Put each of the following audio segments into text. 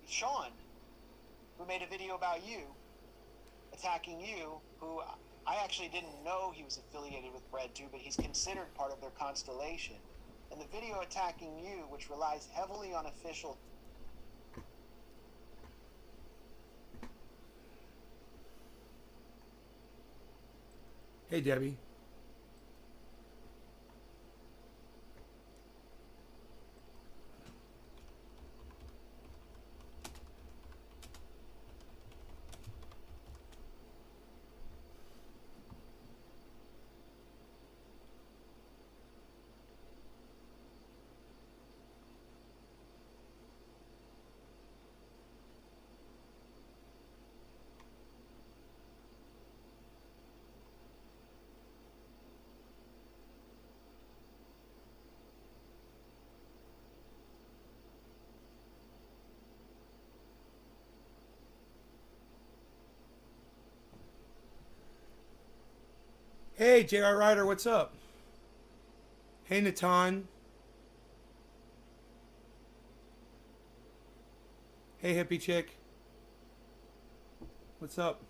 Sean, who made a video about you, attacking you, who I actually didn't know he was affiliated with Bread2, but he's considered part of their constellation. And the video attacking you, which relies heavily on official... Hey, Debbie. Hey, J.R. Ryder, what's up? Hey, Natan. Hey, hippie chick. What's up?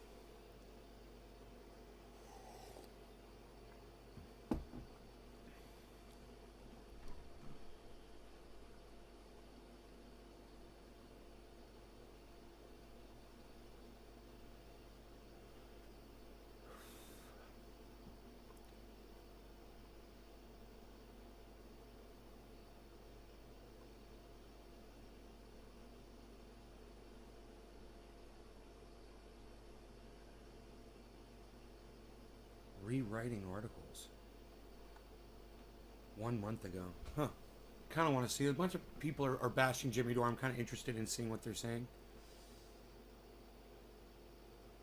Rewriting articles. 1 month ago. Huh. Kind of want to see. A bunch of people are bashing Jimmy Dore. I'm kind of interested in seeing what they're saying.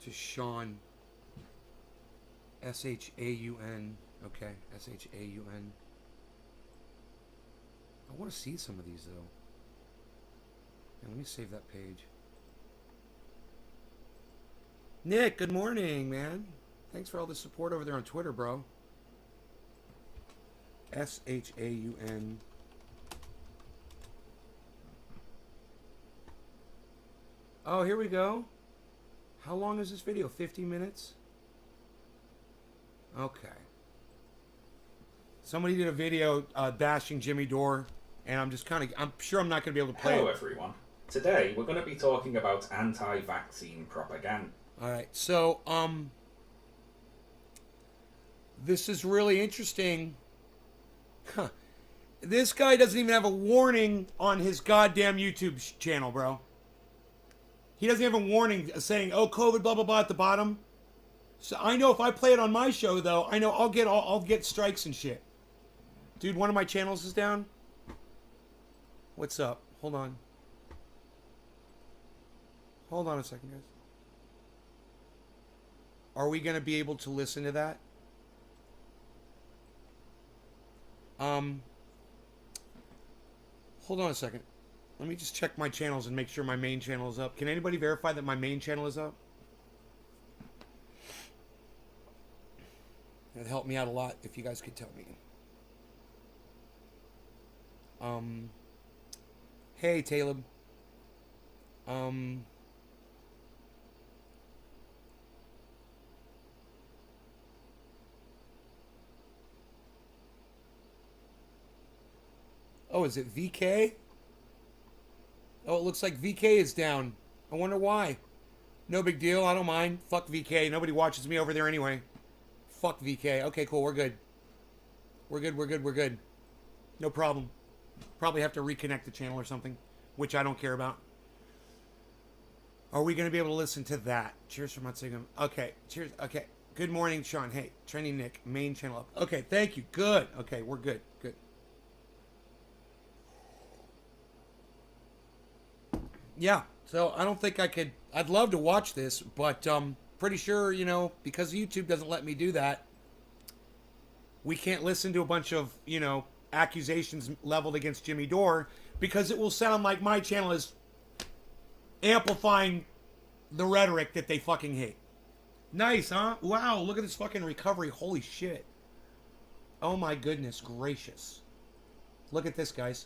To Sean. S-H-A-U-N. Okay. S-H-A-U-N. I want to see some of these, though. And let me save that page. Nick, good morning, man. Thanks for all the support over there on Twitter, bro. S-H-A-U-N. Oh, here we go. How long is this video? 50 minutes? Okay. Somebody did a video bashing Jimmy Dore, and I'm sure I'm not going to be able to play Hello, it. everyone. Today, we're going to be talking about anti-vaccine propaganda. All right, so, this is really interesting. Huh. This guy doesn't even have a warning on his goddamn YouTube channel, bro. He doesn't have a warning saying, "Oh, COVID, blah blah blah" at the bottom. So I know if I play it on my show, though, I know I'll get strikes and shit. Dude, one of my channels is down. What's up? Hold on. Hold on a second, guys. Are we gonna be able to listen to that? Hold on a second. Let me just check my channels and make sure my main channel is up. Can anybody verify that my main channel is up? That'd help me out a lot if you guys could tell me. Hey, Caleb. Oh, is it VK? Oh, it looks like VK is down. I wonder why. No big deal. I don't mind. Fuck VK. Nobody watches me over there anyway. Fuck VK. Okay, cool. We're good. We're good. No problem. Probably have to reconnect the channel or something, which I don't care about. Are we going to be able to listen to that? Cheers from Mutzigum. Okay. Cheers. Okay. Good morning, Sean. Hey, Training Nick. Main channel up. Okay, thank you. Good. Okay, we're good. Good. Yeah, so I don't think I could. I'd love to watch this, but pretty sure, because YouTube doesn't let me do that, we can't listen to a bunch of, accusations leveled against Jimmy Dore because it will sound like my channel is amplifying the rhetoric that they fucking hate. Nice, huh? Wow, look at this fucking recovery. Holy shit. Oh my goodness gracious. Look at this, guys.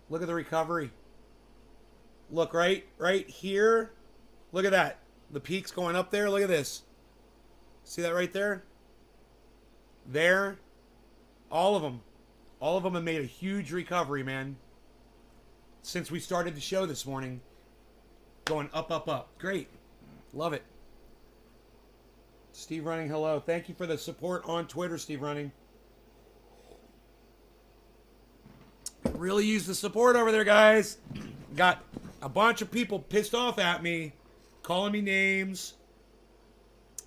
Look at the recovery. Look, right here. Look at that. The peak's going up there. Look at this. See that right there? There. All of them. All of them have made a huge recovery, man. Since we started the show this morning. Going up, up, up. Great. Love it. Steve Running, hello. Thank you for the support on Twitter, Steve Running. Really use the support over there, guys. Got a bunch of people pissed off at me, calling me names,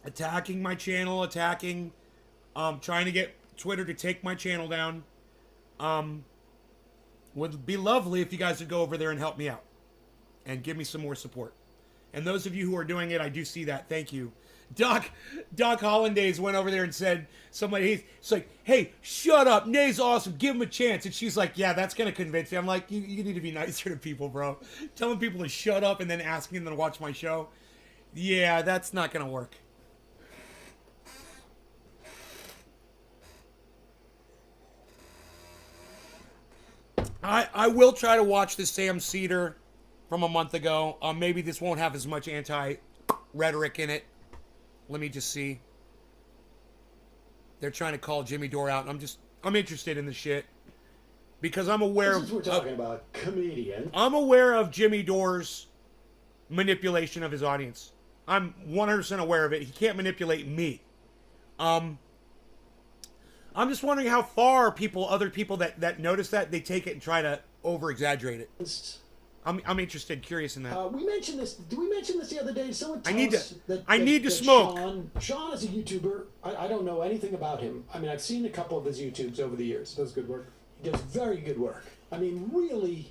attacking my channel, trying to get Twitter to take my channel down. Would be lovely if you guys would go over there and help me out and give me some more support. And those of you who are doing it, I do see that. Thank you. Doc Hollandaise went over there and said, it's like, hey, shut up. Nay's awesome. Give him a chance. And she's like, yeah, that's going to convince me. I'm like, you need to be nicer to people, bro. Telling people to shut up and then asking them to watch my show. Yeah, that's not going to work. I will try to watch the Sam Cedar from a month ago. Maybe this won't have as much anti-rhetoric in it. Let me just see. They're trying to call Jimmy Dore out. And I'm interested in the shit. Because I'm aware Since we're talking about comedian. I'm aware of Jimmy Dore's manipulation of his audience. I'm 100% aware of it. He can't manipulate me. I'm just wondering how far other people that notice that, they take it and try to over-exaggerate it. I'm interested, curious in that. We mentioned this. Did we mention this the other day? Someone I told need us to. I need to smoke. Sean is a YouTuber. I don't know anything about him. I mean, I've seen a couple of his YouTubes over the years. Does good work. He does very good work. I mean, really,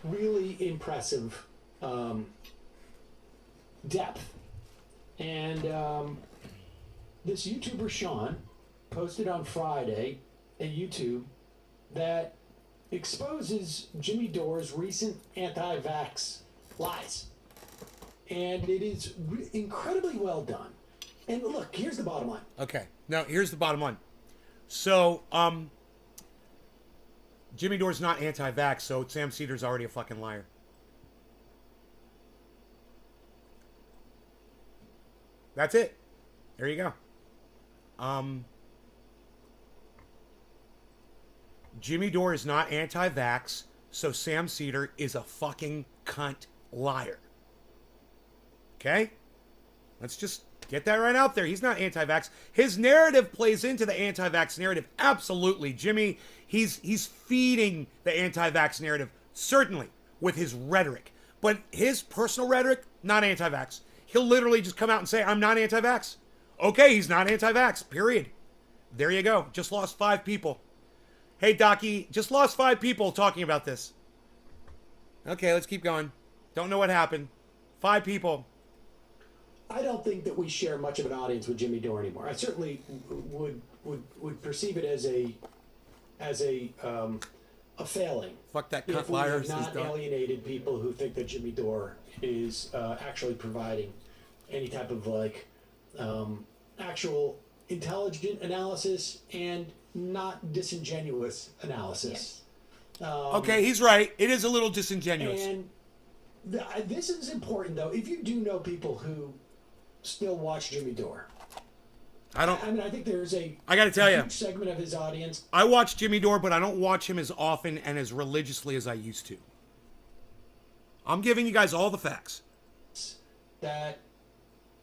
really impressive depth. And this YouTuber Sean posted on Friday a YouTube that exposes Jimmy Dore's recent anti-vax lies. And it is incredibly well done. And look, here's the bottom line. Okay. Now, here's the bottom line. So, Jimmy Dore's not anti-vax, so Sam Cedar's already a fucking liar. That's it. There you go. Jimmy Dore is not anti-vax, so Sam Cedar is a fucking cunt liar. Okay? Let's just get that right out there. He's not anti-vax. His narrative plays into the anti-vax narrative. Absolutely. Jimmy, he's feeding the anti-vax narrative, certainly, with his rhetoric. But his personal rhetoric, not anti-vax. He'll literally just come out and say, I'm not anti-vax. Okay, he's not anti-vax, period. There you go. Just lost 5 people. Hey, Docky, just lost 5 people talking about this. Okay, let's keep going. Don't know what happened. 5 people. I don't think that we share much of an audience with Jimmy Dore anymore. I certainly would perceive it as a failing. Fuck that If cunt we liar. have not alienated people who think that Jimmy Dore is actually providing any type of actual intelligent analysis and not disingenuous analysis. Yes. Okay, he's right. It is a little disingenuous. And this is important, though. If you do know people who still watch Jimmy Dore, I mean, I think there's I gotta tell you, huge segment of his audience. I watch Jimmy Dore, but I don't watch him as often and as religiously as I used to. I'm giving you guys all the facts. That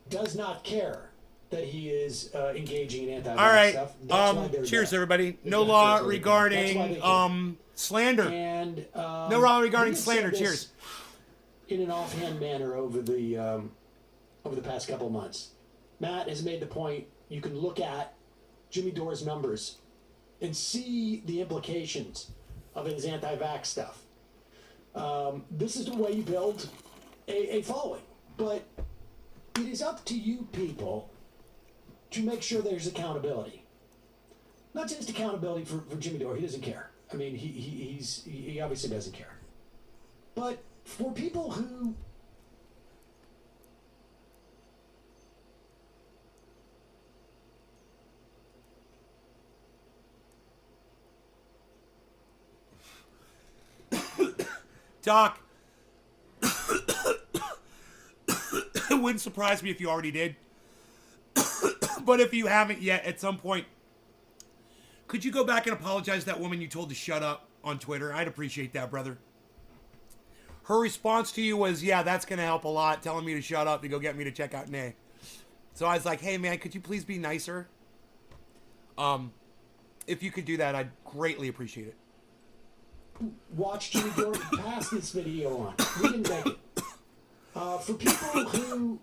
does not care that he is engaging in anti-vax All right. stuff. That's why they're Cheers, there. everybody. No That's law why they regarding care. slander. And No law regarding we have slander. said this Cheers. In an offhand manner over the past couple of months, Matt has made the point. You can look at Jimmy Dore's numbers and see the implications of his anti-vax stuff. This is the way you build a following, but it is up to you people to make sure there's accountability. Not just accountability for Jimmy Dore. He doesn't care. I mean, he obviously doesn't care. But for people who Doc, it wouldn't surprise me if you already did. But if you haven't yet, at some point, could you go back and apologize to that woman you told to shut up on Twitter? I'd appreciate that, brother. Her response to you was, yeah, that's going to help a lot, telling me to shut up to go get me to check out Nay. So I was like, hey, man, could you please be nicer? If you could do that, I'd greatly appreciate it. Watch Jimmy Dore pass this video on. We didn't make it. For people who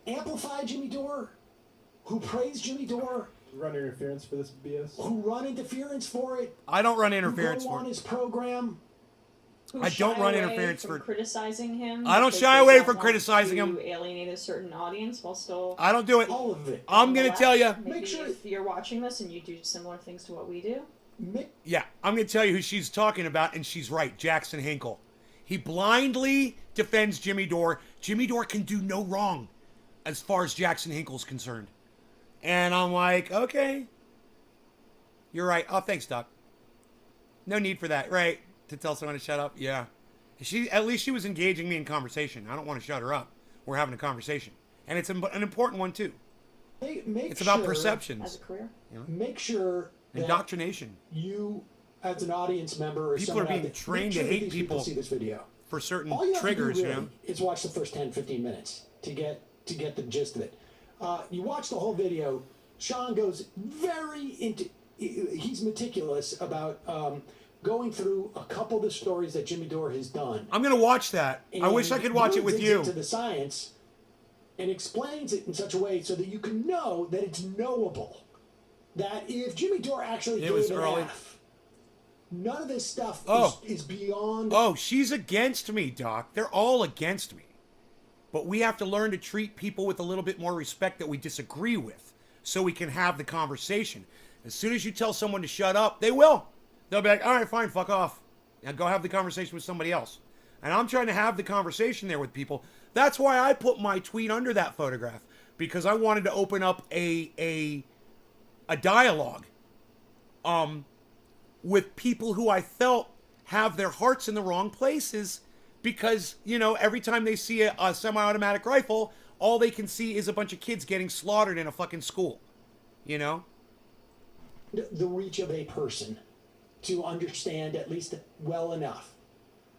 amplify Jimmy Dore, who praise Jimmy Dore, Run interference for this BS. who run interference for it, I don't run who interference go for on it. his program. Who I don't shy run away interference from for- criticizing him. I don't because shy they away don't from want criticizing to him. Alienate a certain audience while still. I don't do it. All of it. I'm going to tell you. Maybe Make sure- if you're watching this and you do similar things to what we do. Yeah, I'm going to tell you who she's talking about, and she's right. Jackson Hinkle. He blindly defends Jimmy Dore. Jimmy Dore can do no wrong as far as Jackson Hinkle's concerned. And I'm like, okay. You're right. Oh, thanks, Doc. No need for that, right? To tell someone to shut up? Yeah. At least she was engaging me in conversation. I don't want to shut her up. We're having a conversation. And it's an important one, too. It's about As perceptions. a career. Make sure that Indoctrination. you, as an audience member, or People someone are being out there, trained make to sure that hate these people. see this video. For certain All you have triggers, to do you really know? is watch the first 10, 15 minutes to get the gist of it. You watch the whole video. Sean goes very into. He's meticulous about going through a couple of the stories that Jimmy Dore has done. I'm going to watch that. I wish I could watch it with digs you. into the science and explains it in such a way so that you can know that it's knowable. That if Jimmy Dore actually It gave was an early. F, none of this stuff Oh. is beyond. Oh, she's against me, Doc. They're all against me. But we have to learn to treat people with a little bit more respect that we disagree with so we can have the conversation. As soon as you tell someone to shut up, they will. They'll be like, all right, fine, fuck off. Now go have the conversation with somebody else. And I'm trying to have the conversation there with people. That's why I put my tweet under that photograph, because I wanted to open up a dialogue with people who I felt have their hearts in the wrong places, because, you know, every time they see a semi-automatic rifle, all they can see is a bunch of kids getting slaughtered in a fucking school, you know? The reach of a person to understand at least well enough.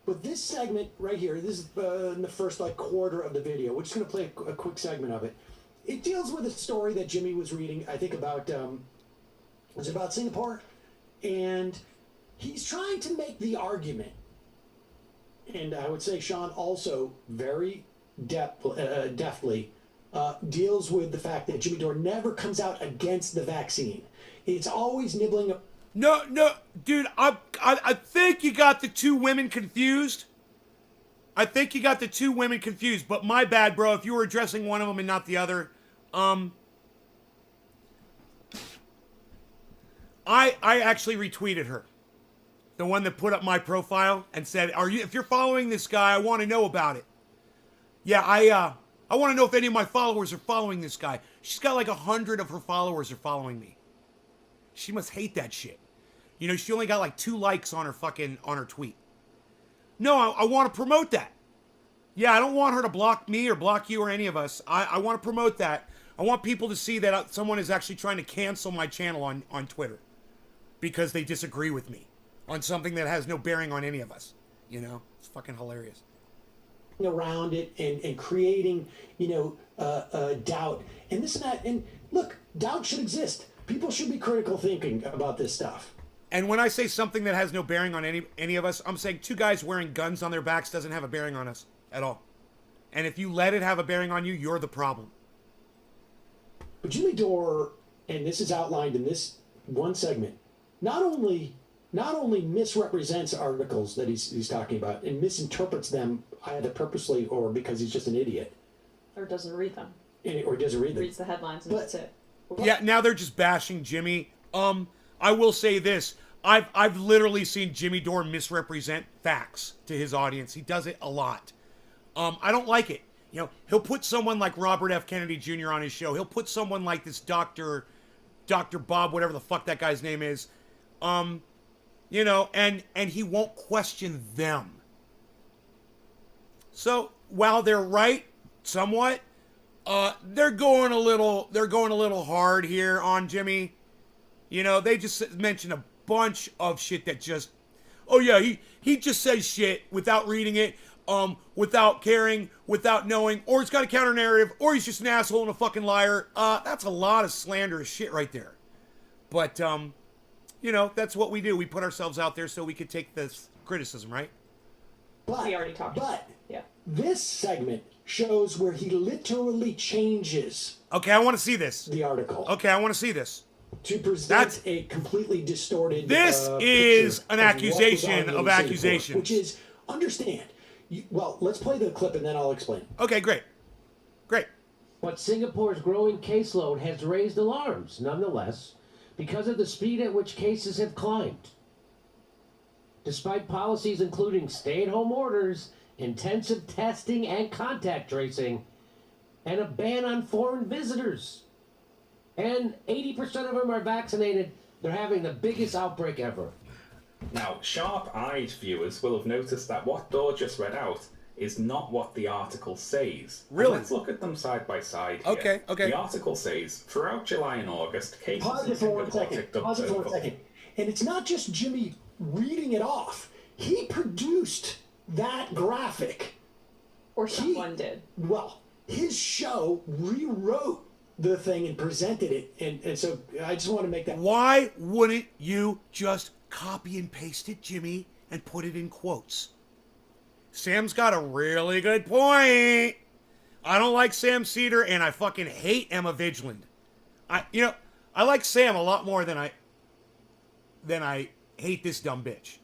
But this segment right here, this is in the first quarter of the video. We're just going to play a quick segment of it. It deals with a story that Jimmy was reading, I think about, was it about Singapore? And he's trying to make the argument, and I would say Sean also very deftly deals with the fact that Jimmy Dore never comes out against the vaccine. It's always nibbling. No, dude, I think you got the two women confused. But my bad, bro, if you were addressing one of them and not the other. I actually retweeted her. The one that put up my profile and said, if you're following this guy, I want to know about it. Yeah, I want to know if any of my followers are following this guy. She's got like 100 of her followers are following me. She must hate that shit. You know, she only got like 2 likes on her tweet. No, I want to promote that. Yeah, I don't want her to block me or block you or any of us. I want to promote that. I want people to see that someone is actually trying to cancel my channel on Twitter because they disagree with me on something that has no bearing on any of us. You know, it's fucking hilarious. Around it and creating, doubt and this and that. And look, doubt should exist. People should be critical thinking about this stuff. And when I say something that has no bearing on any of us, I'm saying 2 guys wearing guns on their backs doesn't have a bearing on us at all. And if you let it have a bearing on you, you're the problem. But Jimmy Dore, and this is outlined in this one segment, not only misrepresents articles that he's talking about and misinterprets them either purposely or because he's just an idiot. Or doesn't read them. Or doesn't read them. Reads the headlines and that's it. Yeah, now they're just bashing Jimmy. I will say this. I've literally seen Jimmy Dore misrepresent facts to his audience. He does it a lot. I don't like it. You know, he'll put someone like Robert F. Kennedy Jr. on his show. He'll put someone like this Dr. Bob, whatever the fuck that guy's name is. You know, and he won't question them. So while they're right, somewhat, they're going a little hard here on Jimmy. You know, they just mentioned a bunch of shit that just, oh yeah, he just says shit without reading it, without caring, without knowing, or he's got a counter narrative, or he's just an asshole and a fucking liar. That's a lot of slanderous shit right there. But you know, that's what we do. We put ourselves out there so we could take this criticism, right? But, We already talked. But Yeah. this segment shows where he literally changes Okay, I want to see this. the article Okay, I want to see this. to present That's- a completely distorted. This picture is an of what was accusation on in of Singapore, accusations. which is understand. Well, let's play the clip and then I'll explain. Okay, great. Great. But Singapore's growing caseload has raised alarms, nonetheless, because of the speed at which cases have climbed. Despite policies including stay-at-home orders, intensive testing and contact tracing, and a ban on foreign visitors. And 80% of them are vaccinated, they're having the biggest outbreak ever. Now, sharp-eyed viewers will have noticed that what Dor just read out is not what the article says. And Really? let's look at them side by side here. Okay, okay. The article says, throughout July and August, cases Pause in it for 1 Singapore second. ticked up Pause it to for 1 over- second. And it's not just Jimmy reading it off. He produced that graphic. Or someone did. Well, his show rewrote the thing and presented it. And so I just want to make that. Why wouldn't you just copy and paste it, Jimmy, and put it in quotes? Sam's got a really good point. I don't like Sam Cedar, and I fucking hate Emma Vigeland. I like Sam a lot more than I hate this dumb bitch.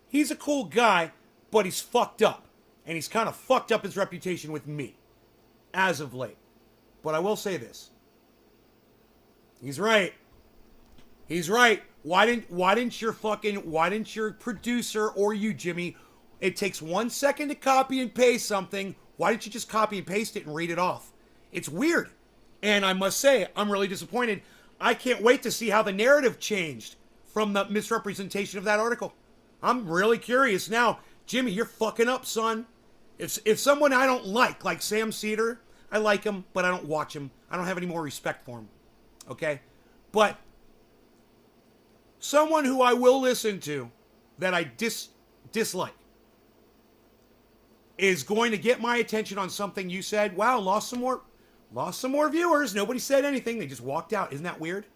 He's a cool guy, but he's fucked up. And he's kind of fucked up his reputation with me, as of late. But I will say this. He's right. He's right. Why didn't your producer or you, Jimmy, it takes 1 second to copy and paste something. Why didn't you just copy and paste it and read it off? It's weird. And I must say, I'm really disappointed. I can't wait to see how the narrative changed from the misrepresentation of that article. I'm really curious now. Jimmy, you're fucking up, son. If someone I don't like Sam Cedar, I like him, but I don't watch him. I don't have any more respect for him. Okay? But someone who I will listen to that I dislike is going to get my attention on something you said. Wow, lost some more viewers. Nobody said anything. They just walked out. Isn't that weird?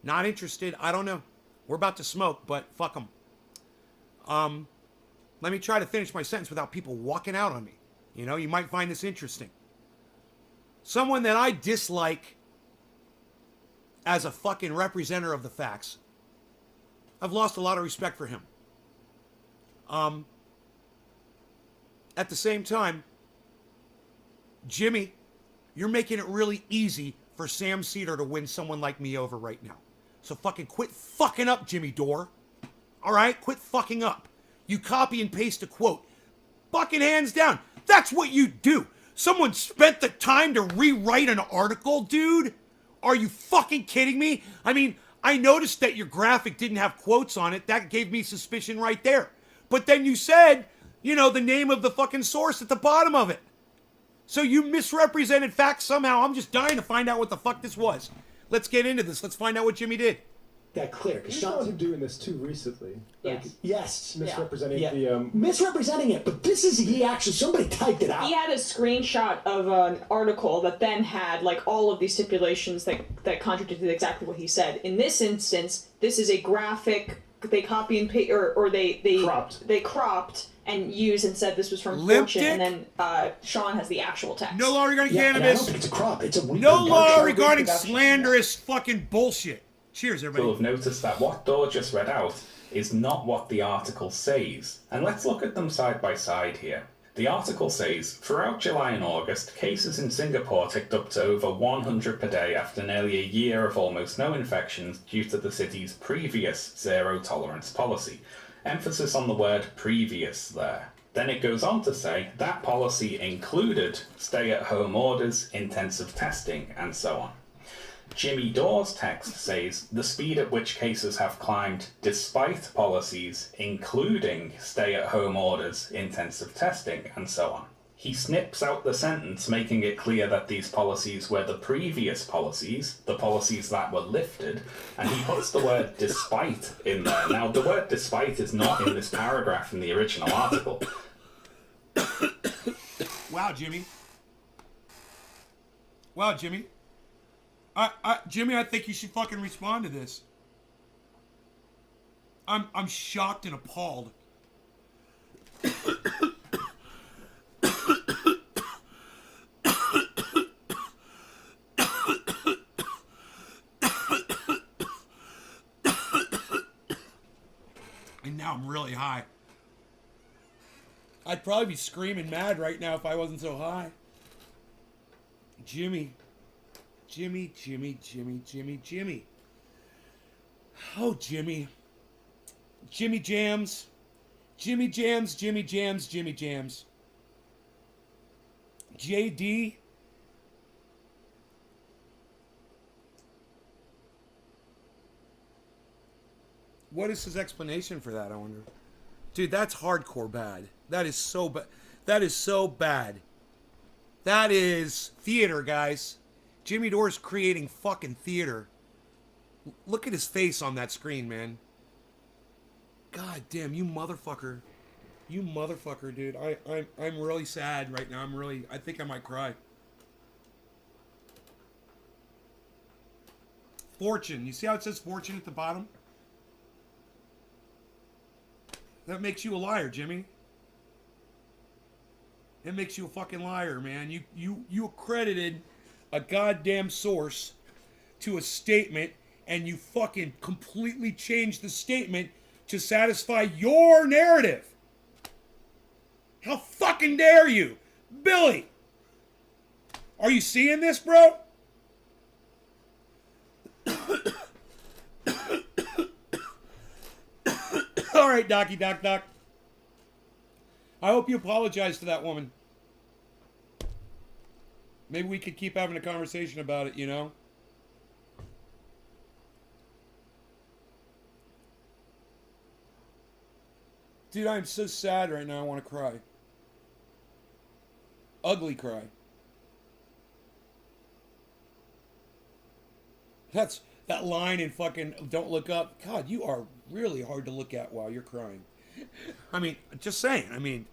Not interested. I don't know. We're about to smoke, but fuck them. Let me try to finish my sentence without people walking out on me. You know, you might find this interesting. Someone that I dislike as a fucking representative of the facts. I've lost a lot of respect for him. At the same time, Jimmy, you're making it really easy for Sam Cedar to win someone like me over right now. So fucking quit fucking up, Jimmy Dore. All right? Quit fucking up. You copy and paste a quote. Fucking hands down. That's what you do. Someone spent the time to rewrite an article, dude? Are you fucking kidding me? I mean, I noticed that your graphic didn't have quotes on it. That gave me suspicion right there. But then you said, you know, the name of the fucking source at the bottom of it. So you misrepresented facts somehow. I'm just dying to find out what the fuck this was. Let's get into this. Let's find out what Jimmy did. That clear. 'Cause You Sean- started doing this too recently. Like, Yes. Yes. misrepresenting Yeah. the Misrepresenting it, but this is somebody typed it out. He had a screenshot of an article that then had like all of these stipulations that contradicted exactly what he said. In this instance, this is a graphic they copy and paste or they cropped and used and said this was from Limp Fortune, dick? and then Sean has the actual text. No law regarding Yeah, and I don't cannabis. think it's a crop. It's a No law dark regarding production. slanderous fucking bullshit. Cheers, You'll everybody. have noticed that what Dor just read out is not what the article says. And let's look at them side by side here. The article says, throughout July and August, cases in Singapore ticked up to over 100 per day after nearly a year of almost no infections due to the city's previous zero-tolerance policy. Emphasis on the word previous there. Then it goes on to say that policy included stay-at-home orders, intensive testing, and so on. Jimmy Dore's text says the speed at which cases have climbed despite policies including stay-at-home orders, intensive testing, and so on. He snips out the sentence, making it clear that these policies were the previous policies, the policies that were lifted, and he puts the word despite in there. Now, the word despite is not in this paragraph in the original article. Wow, Jimmy. Wow, Jimmy. Jimmy, I think you should fucking respond to this. I'm shocked and appalled. And now I'm really high. I'd probably be screaming mad right now if I wasn't so high. Jimmy. Jimmy. Oh, Jimmy. Jimmy Jams. Jimmy Jams. JD. What is his explanation for that, I wonder? Dude, that's hardcore bad. That is so bad. That is so bad. That is theater, guys. Jimmy Dore's creating fucking theater. Look at his face on that screen, man. God damn, you motherfucker. You motherfucker, dude. I'm really sad right now. I think I might cry. Fortune. You see how it says fortune at the bottom? That makes you a liar, Jimmy. It makes you a fucking liar, man. You accredited a goddamn source to a statement, and you fucking completely changed the statement to satisfy your narrative. How fucking dare you? Billy! Are you seeing this, bro? All right, Doc. I hope you apologize to that woman. Maybe we could keep having a conversation about it, you know? Dude, I'm so sad right now. I want to cry. Ugly cry. That's that line in fucking Don't Look Up. God, you are really hard to look at while you're crying. I mean, just saying. I mean,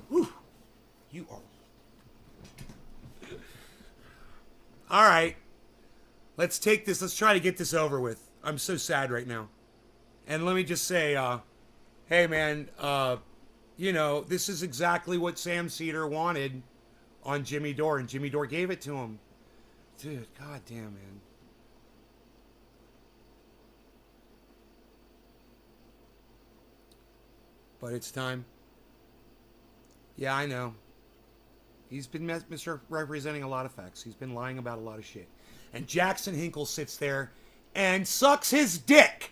whew, you are. All right. Let's take this. Let's try to get this over with. I'm so sad right now. And let me just say, hey, man, you know, this is exactly what Sam Cedar wanted on Jimmy Dore, and Jimmy Dore gave it to him. Dude, goddamn, man. But it's time. Yeah, I know. He's been misrepresenting a lot of facts. He's been lying about a lot of shit. And Jackson Hinkle sits there and sucks his dick.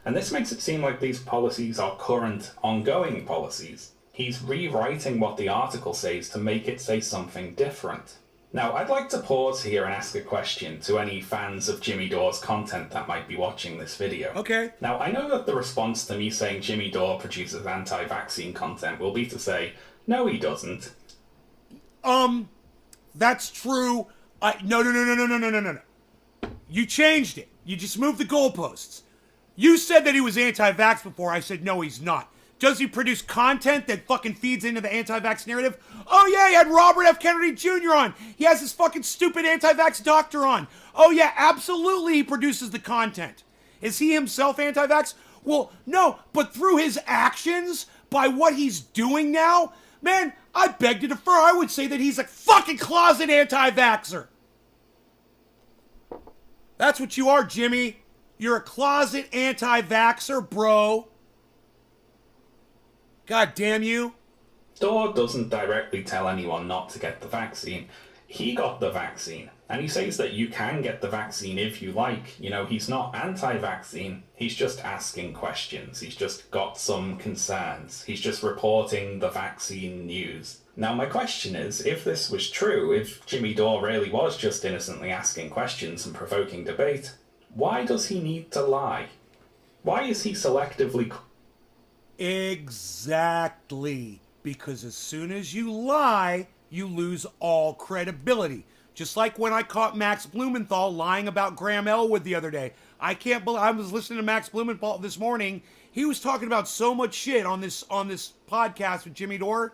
And this makes it seem like these policies are current, ongoing policies. He's rewriting what the article says to make it say something different. Now, I'd like to pause here and ask a question to any fans of Jimmy Dore's content that might be watching this video. Okay. Now, I know that the response to me saying Jimmy Dore produces anti-vaccine content will be to say, no, he doesn't. That's true. No. You changed it. You just moved the goalposts. You said that he was anti-vax before. I said, no, he's not. Does he produce content that fucking feeds into the anti-vax narrative? Oh, yeah, he had Robert F. Kennedy Jr. on. He has this fucking stupid anti-vax doctor on. Oh, yeah, absolutely he produces the content. Is he himself anti-vax? Well, no, but through his actions, by what he's doing now, man, I beg to differ. I would say that he's a fucking closet anti-vaxxer. That's what you are, Jimmy. You're a closet anti-vaxxer, bro. God damn you. Dore doesn't directly tell anyone not to get the vaccine. He got the vaccine, and he says that you can get the vaccine if you like. You know, he's not anti-vaccine, he's just asking questions. He's just got some concerns. He's just reporting the vaccine news. Now, my question is, if this was true, if Jimmy Dore really was just innocently asking questions and provoking debate, why does he need to lie? Why is he selectively... Exactly. Because as soon as you lie, you lose all credibility. Just like when I caught Max Blumenthal lying about Graham Elwood the other day. I can't believe... I was listening to Max Blumenthal this morning. He was talking about so much shit on this podcast with Jimmy Dore.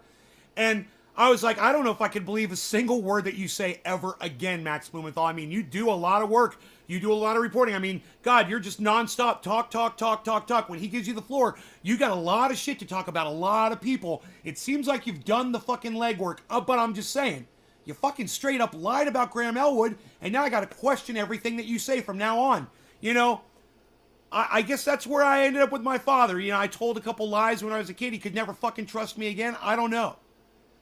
And I was like, I don't know if I could believe a single word that you say ever again, Max Blumenthal. I mean, you do a lot of work. You do a lot of reporting. I mean, God, you're just nonstop talk. When he gives you the floor, you got a lot of shit to talk about, a lot of people. It seems like you've done the fucking legwork. But I'm just saying, you fucking straight up lied about Graham Elwood, and now I got to question everything that you say from now on. You know, I guess that's where I ended up with my father. You know, I told a couple lies when I was a kid. He could never fucking trust me again. I don't know.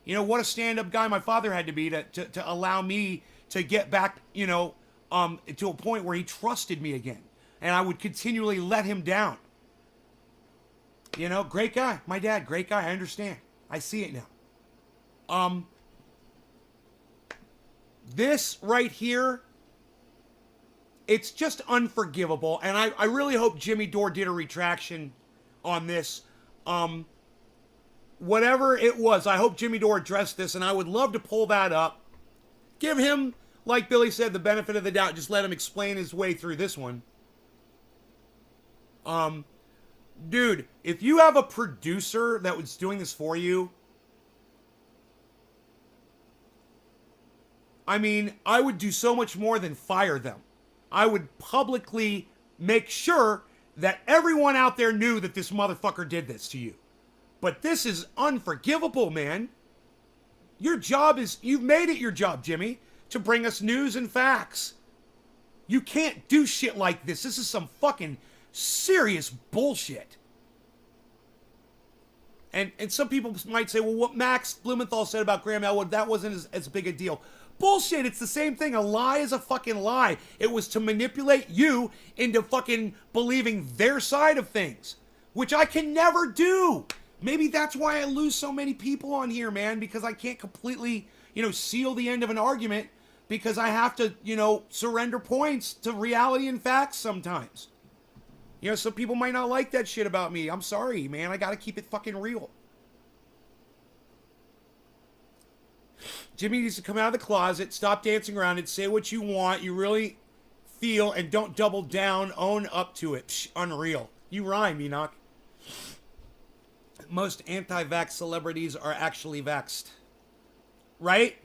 You know, what a stand-up guy my father had to be to allow me to get back, you know, to a point where he trusted me again. And I would continually let him down. You know, great guy. My dad, great guy. I understand. I see it now. This right here, it's just unforgivable. And I really hope Jimmy Dore did a retraction on this. Whatever it was, I hope Jimmy Dore addressed this, and I would love to pull that up. Give him, like Billy said, the benefit of the doubt. Just let him explain his way through this one. Dude, if you have a producer that was doing this for you, I mean, I would do so much more than fire them. I would publicly make sure that everyone out there knew that this motherfucker did this to you. But this is unforgivable, man. Your job is, you've made it your job, Jimmy, to bring us news and facts. You can't do shit like this. This is some fucking serious bullshit. And some people might say, well, what Max Blumenthal said about Graham Elwood, that wasn't as big a deal. Bullshit, it's the same thing. A lie is a fucking lie. It was to manipulate you into fucking believing their side of things, which I can never do. Maybe that's why I lose so many people on here, man, because I can't completely, you know, seal the end of an argument because I have to, you know, surrender points to reality and facts sometimes. You know, some people might not like that shit about me. I'm sorry, man. I gotta keep it fucking real. Jimmy needs to come out of the closet, stop dancing around it, say what you want, you really feel, and don't double down, own up to it. Psh, unreal. You rhyme, Enoch. Most anti-vax celebrities are actually vaxxed. Right?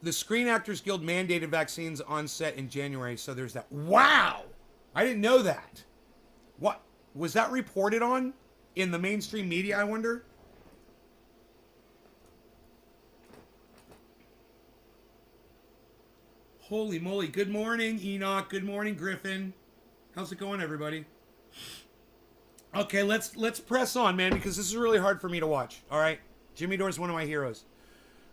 The Screen Actors Guild mandated vaccines on set in January, so there's that. Wow! I didn't know that. What? Was that reported on in the mainstream media, I wonder? Holy moly. Good morning, Enoch. Good morning, Griffin. How's it going, everybody? Okay, let's press on, man, because this is really hard for me to watch, all right? Jimmy Dore's one of my heroes.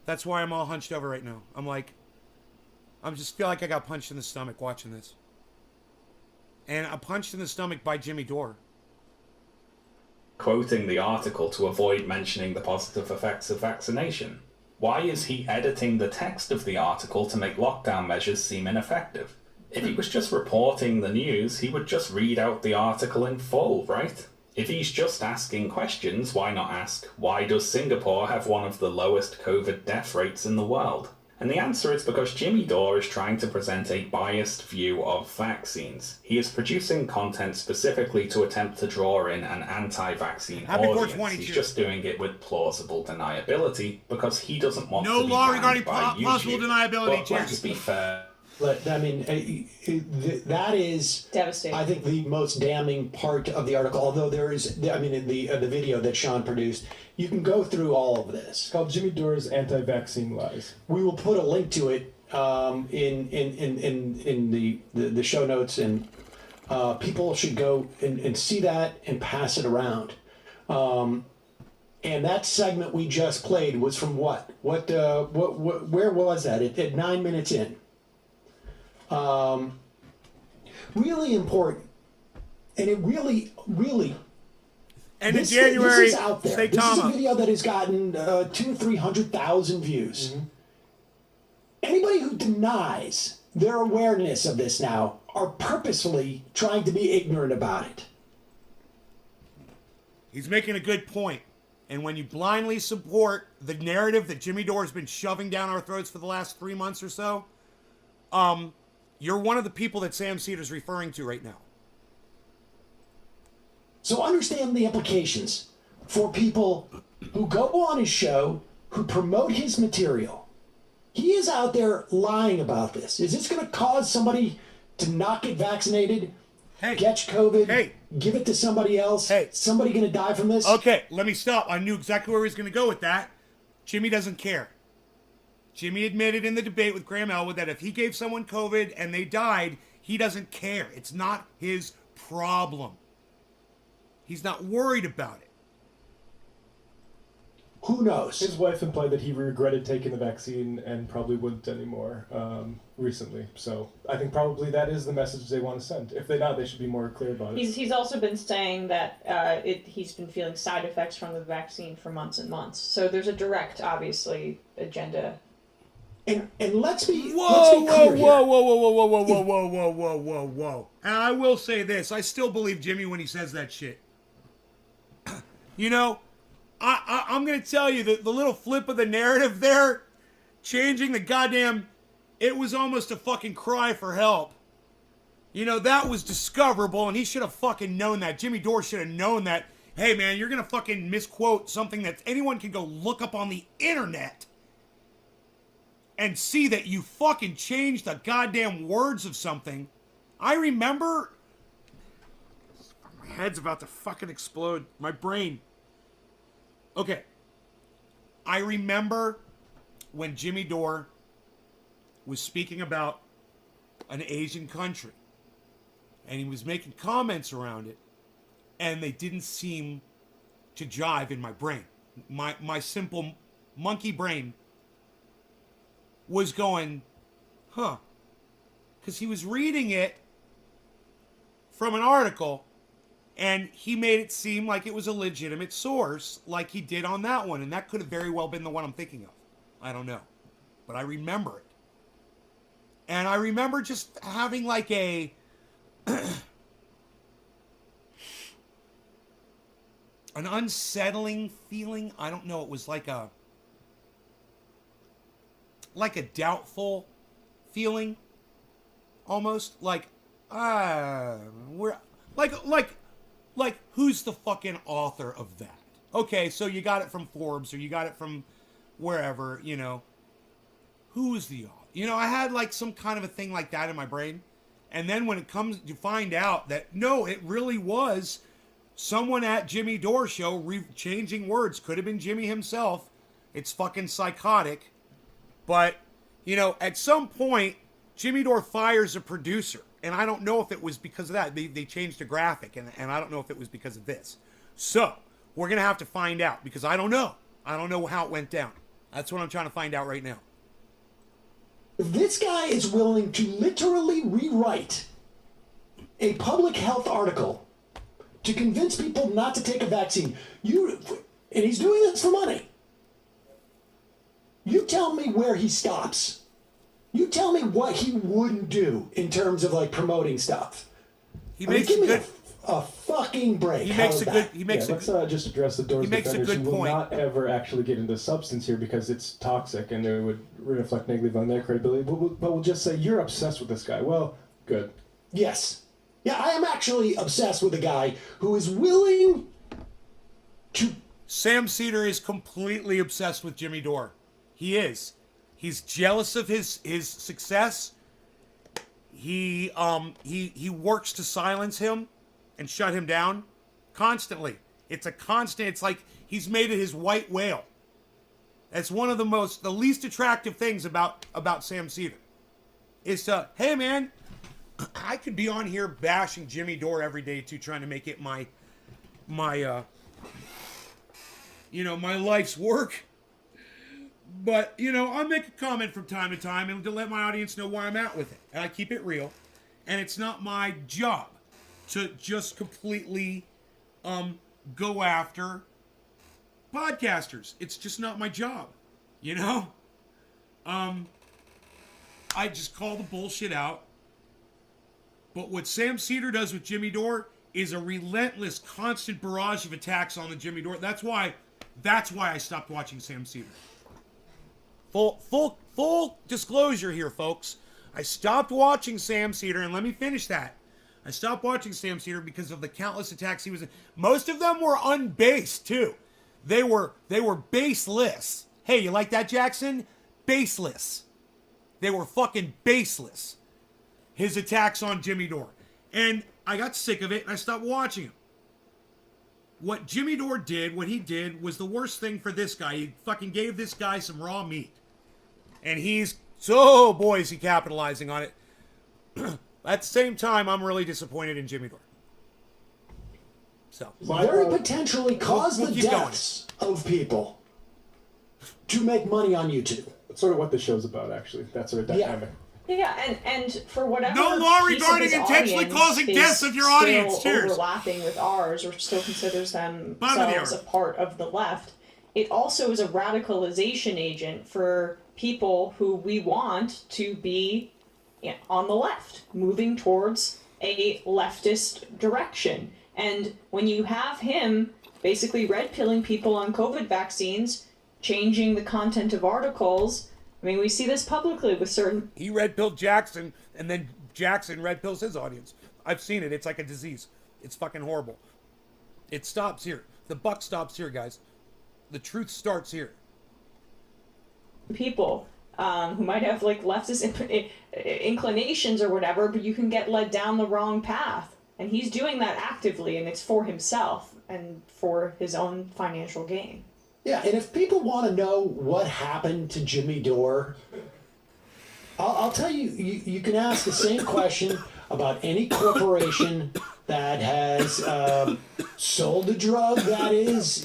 That's why I'm all hunched over right now. I just feel like I got punched in the stomach watching this. And I'm punched in the stomach by Jimmy Dore. Quoting the article to avoid mentioning the positive effects of vaccination. Why is he editing the text of the article to make lockdown measures seem ineffective? If he was just reporting the news, he would just read out the article in full, right? If he's just asking questions, why not ask, why does Singapore have one of the lowest COVID death rates in the world? And the answer is because Jimmy Dore is trying to present a biased view of vaccines. He is producing content specifically to attempt to draw in an anti-vaccine audience. He's just doing it with plausible deniability because he doesn't want to be law banned regarding by plausible YouTube. deniability. But let's be fair. But, I mean, that is, devastating. I think, the most damning part of the article. Although there is, I mean, the video that Sean produced, you can go through all of this. It's called Jimmy Dore's Anti-Vaccine Lies. We will put a link to it in the show notes, and people should go and see that and pass it around. And that segment we just played was from what? Where was that? At 9 minutes in. Really important, and it really And this, in January, this is out there. say This is a Tama. video that has gotten 200,000 or 300,000 views. Anybody who denies their awareness of this now are purposefully trying to be ignorant about it. He's making a good point. And when you blindly support the narrative that Jimmy Dore has been shoving down our throats for the last 3 months or so, you're one of the people that Sam Cedar's referring to right now. So understand the implications for people who go on his show, who promote his material. He is out there lying about this. Is this going to cause somebody to not get vaccinated, Hey. catch COVID, Hey. give it to somebody else? Hey. Somebody going to die from this? Okay, let me stop. I knew exactly where he was going to go with that. Jimmy doesn't care. Jimmy admitted in the debate with Graham Elwood that if he gave someone COVID and they died, he doesn't care. It's not his problem. He's not worried about it. Who knows? His wife implied that he regretted taking the vaccine and probably wouldn't anymore recently. So I think probably that is the message they want to send. If they're not, they should be more clear about it. He's also been saying that he's been feeling side effects from the vaccine for months and months. So there's a direct, obviously, agenda. And let's be Whoa, clear whoa, whoa, here. whoa, whoa, whoa, whoa, whoa, whoa, whoa, whoa, whoa, whoa. And I will say this. I still believe Jimmy when he says that shit. You know, I'm going to tell you that the little flip of the narrative there, changing the goddamn, it was almost a fucking cry for help. You know, that was discoverable, and he should have fucking known that. Jimmy Dore should have known that, hey, man, you're going to fucking misquote something that anyone can go look up on the internet and see that you fucking changed the goddamn words of something. I remember... My head's about to fucking explode. My brain. Okay. I remember when Jimmy Dore was speaking about an Asian country. And he was making comments around it. And they didn't seem to jive in my brain. My simple monkey brain was going, huh. Because he was reading it from an article, and he made it seem like it was a legitimate source, like he did on that one. And that could have very well been the one I'm thinking of. I don't know. But I remember it. And I remember just having like a... an unsettling feeling. I don't know. It was like a doubtful feeling, almost like we're like who's the fucking author of that? Okay, so you got it from Forbes or you got it from wherever, you know. Who's the author? You know, I had like some kind of a thing like that in my brain, and then when it comes, you find out that no, it really was someone at Jimmy Dore show changing words. Could have been Jimmy himself. It's fucking psychotic. But, you know, at some point, Jimmy Dore fires a producer. And I don't know if it was because of that. They changed the graphic. And I don't know if it was because of this. So, we're going to have to find out. Because I don't know. I don't know how it went down. That's what I'm trying to find out right now. This guy is willing to literally rewrite a public health article to convince people not to take a vaccine. And he's doing this for money. You tell me where he stops. You tell me what he wouldn't do in terms of like promoting stuff. He makes give a me good... a fucking break. He makes How's a good... that? He makes a let's just address the Dore's he makes a defenders good who will point. not ever actually get into substance here because it's toxic and it would reflect negatively on their credibility. But we'll just say, you're obsessed with this guy. Well, good. Yes. Yeah, I am actually obsessed with a guy who is willing to... Sam Cedar is completely obsessed with Jimmy Dore. He is. He's jealous of his success. He works to silence him and shut him down constantly. It's a constant. It's like he's made it his white whale. That's one of the least attractive things about Sam Cedar. Is hey man, I could be on here bashing Jimmy Dore every day too, trying to make it my life's work. But, you know, I'll make a comment from time to time and to let my audience know where I'm at with it. And I keep it real. And it's not my job to just completely go after podcasters. It's just not my job, you know? I just call the bullshit out. But what Sam Cedar does with Jimmy Dore is a relentless, constant barrage of attacks on the Jimmy Dore. That's why I stopped watching Sam Cedar. Full disclosure here, folks. I stopped watching Sam Cedar, and let me finish that. I stopped watching Sam Cedar because of the countless attacks he was in. Most of them were unbased, too. They were baseless. Hey, you like that, Jackson? Baseless. They were fucking baseless. His attacks on Jimmy Dore. And I got sick of it, and I stopped watching him. What Jimmy Dore did, what he did, was the worst thing for this guy. He fucking gave this guy some raw meat. And boy, is he capitalizing on it. At the same time, I'm really disappointed in Jimmy Dore. So. Very potentially cause we'll the keep going. deaths of people to make money on YouTube. That's sort of what the show's about, actually. That sort of dynamic. Yeah, and for whatever No law piece of regarding his intentionally audience causing is deaths of your still audience. Cheers. overlapping with ours, or still considers Bottom of the themselves a hour. part of the left, it also is a radicalization agent for people who we want to be on the left, moving towards a leftist direction. And when you have him basically red pilling people on COVID vaccines, changing the content of articles, I mean, we see this publicly with certain... He red pilled Jackson, and then Jackson red pills his audience. I've seen it. It's like a disease. It's fucking horrible. It stops here. The buck stops here, guys. The truth starts here. people who might have like leftist inclinations or whatever, but you can get led down the wrong path. And he's doing that actively, and it's for himself and for his own financial gain. Yeah, and if people want to know what happened to Jimmy Dore, I'll tell you, you can ask the same question about any corporation that has sold a drug that is,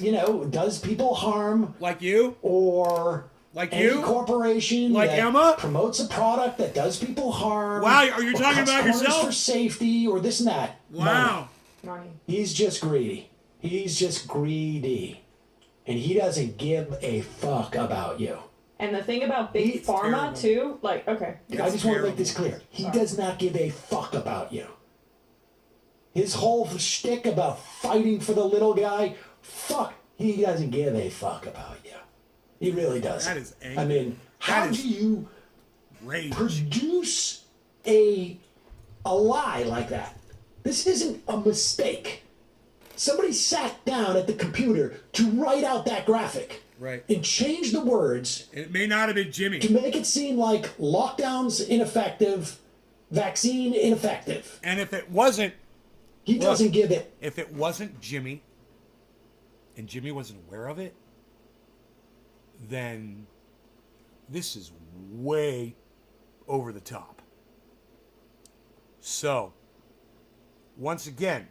does people harm. Like you? Or like any you? corporation like that Emma? promotes a product that does people harm. Wow, are you talking cuts about corners yourself? for safety or this and that. Wow. Money. He's just greedy. He's just greedy. And he doesn't give a fuck about you. And the thing about Big It's Pharma, too, like, okay. I just want to make this clear. He does not give a fuck about you. His whole shtick about fighting for the little guy, fuck, he doesn't give a fuck about you. He really doesn't. That is angry. I mean, how do you rage. produce a lie like that? This isn't a mistake. Somebody sat down at the computer to write out that graphic. Right. And change the words. It may not have been Jimmy. To make it seem like lockdown's ineffective, vaccine ineffective. And if it wasn't... He doesn't give it. If it wasn't Jimmy, and Jimmy wasn't aware of it, then this is way over the top. So, once again,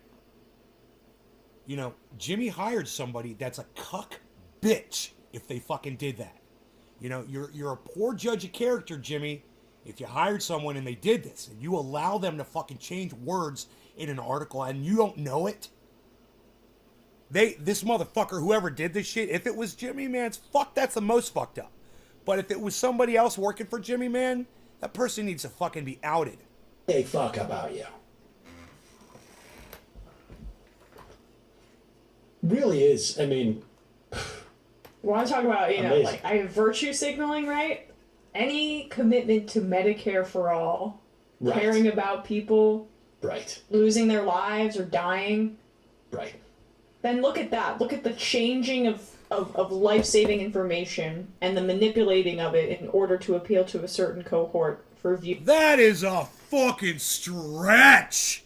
Jimmy hired somebody that's a cuck bitch if they fucking did that. You're a poor judge of character, Jimmy, if you hired someone and they did this, and you allow them to fucking change words in an article and you don't know it. This motherfucker, whoever did this shit, if it was Jimmy, man, that's the most fucked up. But if it was somebody else working for Jimmy, man, that person needs to fucking be outed. They fuck about you. Really is. I mean... Want to talk about, Amazing. like, I have virtue signaling, right? Any commitment to Medicare for all, Right. caring about people Right. losing their lives or dying, Right. then look at that. Look at the changing of life-saving information and the manipulating of it in order to appeal to a certain cohort for view. That is a fucking stretch.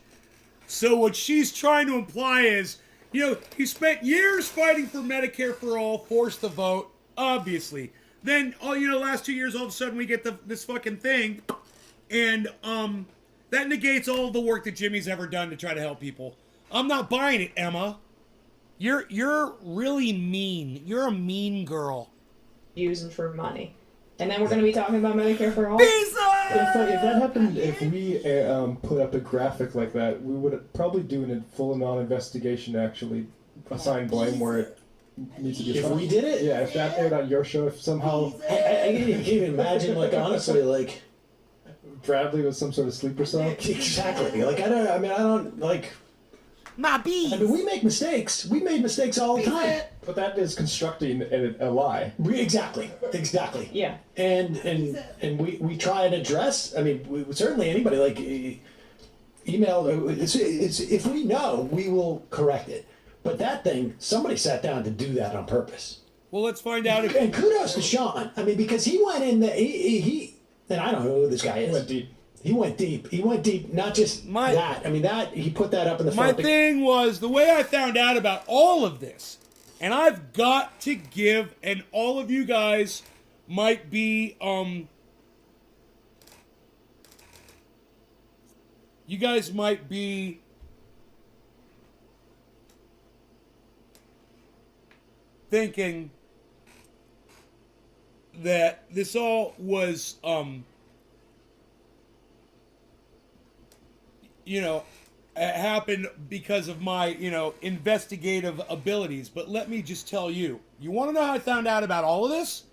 So what she's trying to imply is, he spent years fighting for Medicare for all, forced the vote, obviously. Then, last 2 years, all of a sudden we get this fucking thing, and that negates all of the work that Jimmy's ever done to try to help people. I'm not buying it, Emma. You're really mean. You're a mean girl. Using for money. And then we're going to be talking about Medicare for all. If that happened, if we put up a graphic like that, we would probably do a full-on investigation to actually assign blame where it needs to be If assigned. we did it? Yeah, if that aired on your show, if somehow I can't even imagine, like, honestly, like, Bradley was some sort of sleeper cell. exactly. Like, I don't, like, My I bees. mean, we make mistakes. We made mistakes all the time. But that is constructing a lie. Exactly. Yeah. And we try and address. I mean, certainly anybody like email. It's, if we know, we will correct it. But that thing, somebody sat down to do that on purpose. Well, let's find out if. And kudos to Sean. I mean, because he went in. He and I don't know who this guy is. He went deep. He went deep. He went deep. Not just that. I mean, that he put that up in the My front. thing was the way I found out about all of this, and I've got to give, and all of you guys might be, you guys might be thinking that this all was, you know, happened because of my, you know, investigative abilities. But let me just tell you, you want to know how I found out about all of this?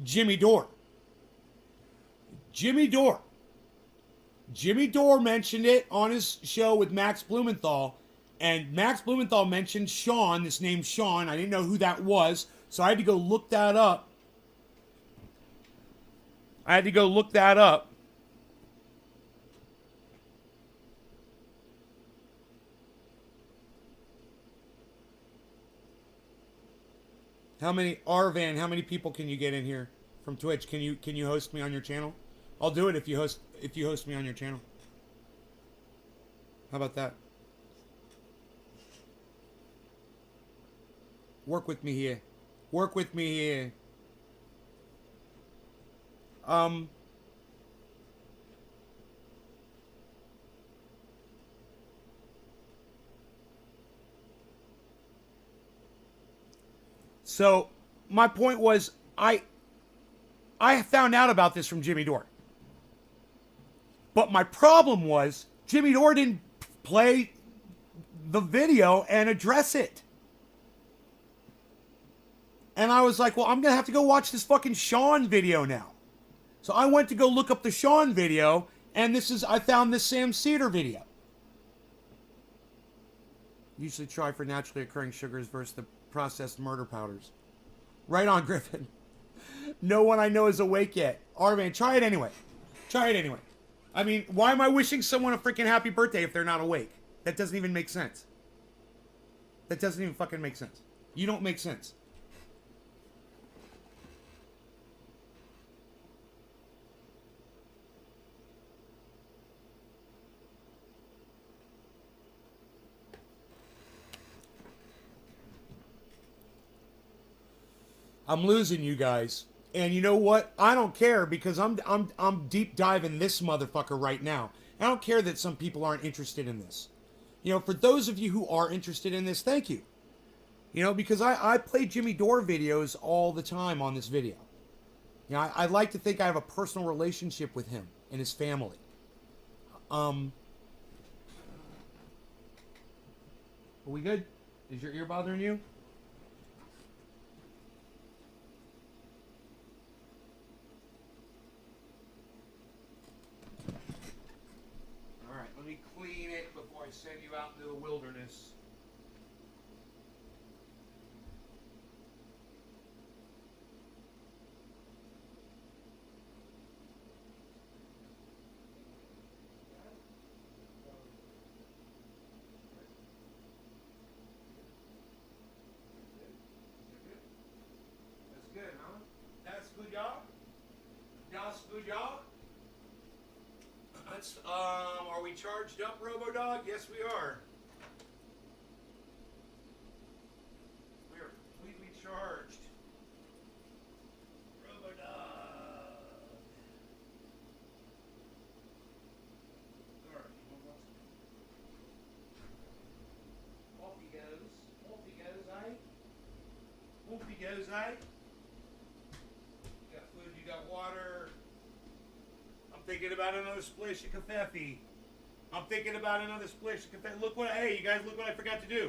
Jimmy Dore. Jimmy Dore mentioned it on his show with Max Blumenthal, and Max Blumenthal mentioned Sean, this name Sean. I didn't know who that was, so I had to go look that up. How many how many people can you get in here from Twitch? Can you host me on your channel? I'll do it if you host me on your channel. How about that? Work with me here. Work with me here. So my point was I found out about this from Jimmy Dore. But my problem was Jimmy Dore didn't play the video and address it. And I was like, well, I'm going to have to go watch this fucking Sean video now. So I went to go look up the Sean video, and I found this Sam Cedar video. Usually try for naturally occurring sugars versus the processed murder powders. Right on, Griffin. No one I know is awake yet. Arvan, try it anyway. Try it anyway. I mean, why am I wishing someone a freaking happy birthday if they're not awake? That doesn't even make sense. That doesn't even fucking make sense. You don't make sense. I'm losing you guys. And you know what? I don't care because I'm deep diving this motherfucker right now. I don't care that some people aren't interested in this. You know, for those of you who are interested in this, thank you. You know, because I play Jimmy Dore videos all the time on this video. You know, I like to think I have a personal relationship with him and his family. Are we good? Is your ear bothering you? Let me clean it before I send you out into the wilderness. That's good, huh? That's good, y'all? That's good, y'all? Are we charged up, RoboDog? Yes, we are. We are completely charged. RoboDog. Alright, off he goes. Off he goes, eh? Off he goes, eh? You got food, you got water. Thinking about another splish of Covfefe. I'm thinking about another splish of Covfefe. Look what, hey, you guys, look what I forgot to do.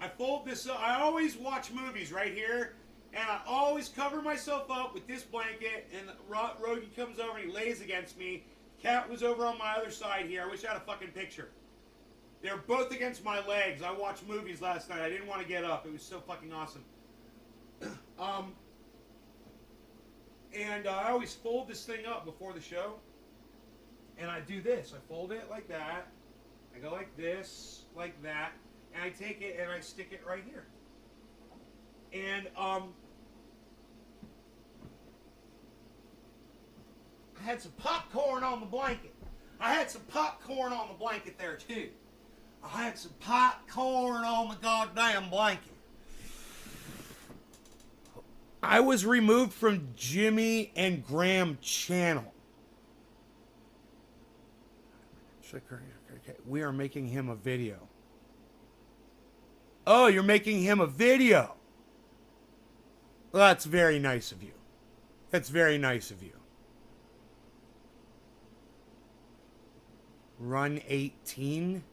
I fold this up. I always watch movies right here, and I always cover myself up with this blanket, and Rogie comes over and he lays against me. Cat was over on my other side here. I wish I had a fucking picture. They're both against my legs. I watched movies last night. I didn't want to get up. It was so fucking awesome. And I always fold this thing up before the show. And I do this. I fold it like that. I go like this, like that. And I take it and I stick it right here. And I had some popcorn on the blanket. I had some popcorn on the blanket there too. I had some popcorn on the goddamn blanket. I was removed from Jimmy and Graham channel. Okay. We are making him a video. Oh, you're making him a video. Well, that's very nice of you. That's very nice of you. Run 18?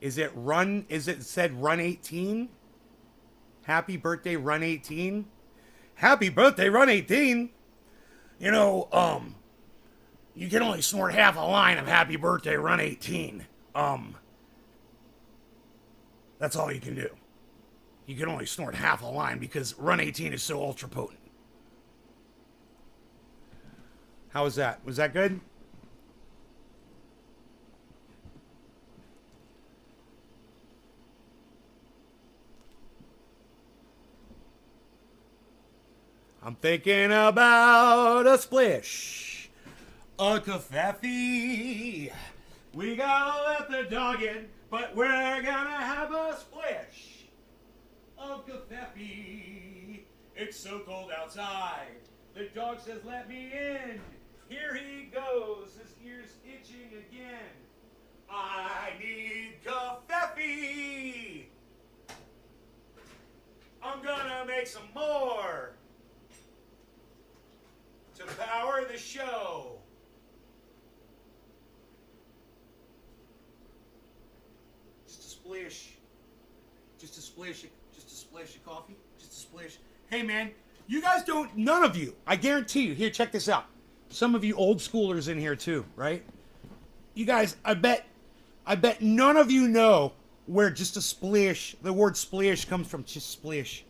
Is it said Run 18? Happy birthday, Run 18? Happy birthday, Run 18! You know, you can only snort half a line of Happy Birthday, Run 18. That's all you can do. You can only snort half a line because Run 18 is so ultra potent. How was that? Was that good? I'm thinking about a splish, a covfefe. We gotta let the dog in, but we're gonna have a splish of covfefe. It's so cold outside. The dog says, "Let me in." Here he goes. His ear's itching again. I need covfefe. I'm gonna make some more to power the show. Just a splish. Just a splish of coffee. Just a splish. Hey man, you guys don't, none of you, I guarantee you, here, check this out. Some of you old schoolers in here too, right? You guys, I bet none of you know where just a splish, the word splish comes from, just splish.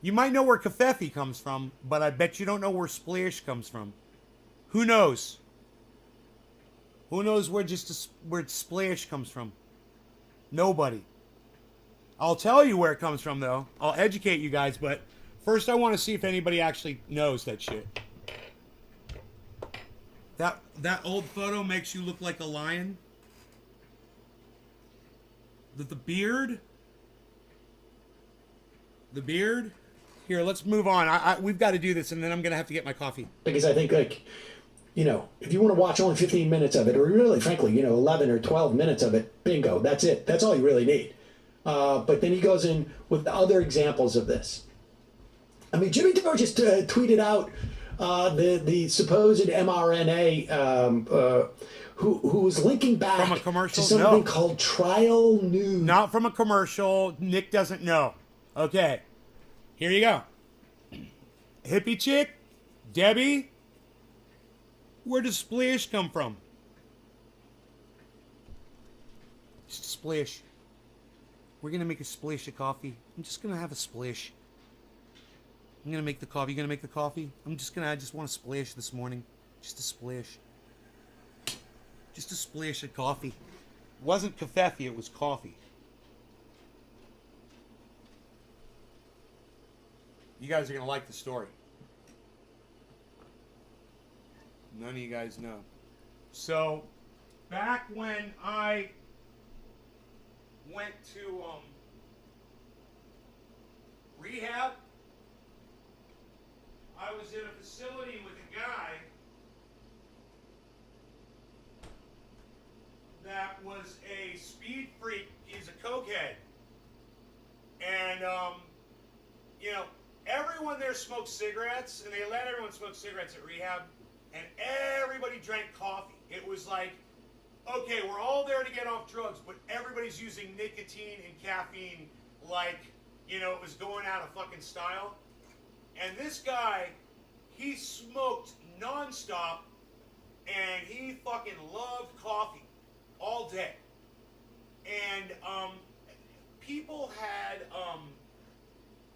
You might know where covfefe comes from, but I bet you don't know where splish comes from. Who knows? Who knows where where splish comes from? Nobody. I'll tell you where it comes from, though. I'll educate you guys, but first I want to see if anybody actually knows that shit. That old photo makes you look like a lion. The beard. The beard. Here, let's move on. We've got to do this, and then I'm going to have to get my coffee. Because I think, like, you know, if you want to watch only 15 minutes of it, or really, frankly, you know, 11 or 12 minutes of it, bingo, that's it. That's all you really need. But then he goes in with other examples of this. I mean, Jimmy Dore just tweeted out the supposed mRNA who's linking back from a commercial? to something called Trial News. Not from a commercial. Nick doesn't know. Okay. Here you go. Hippie chick, Debbie. Where does splish come from? Just a splish. We're gonna make a splish of coffee. I'm just gonna have a splish. I'm gonna make the coffee. You gonna make the coffee? I just want a splish this morning. Just a splish. Just a splish of coffee. It wasn't covfefe, it was coffee. You guys are going to like the story. None of you guys know. So, back when I went to rehab, I was in a facility with a guy that was a speed freak. He's a cokehead. And, you know, everyone there smoked cigarettes, and they let everyone smoke cigarettes at rehab, and everybody drank coffee. It was like, okay, we're all there to get off drugs, but everybody's using nicotine and caffeine like, you know, it was going out of fucking style. And this guy, he smoked nonstop, and he fucking loved coffee all day. And people had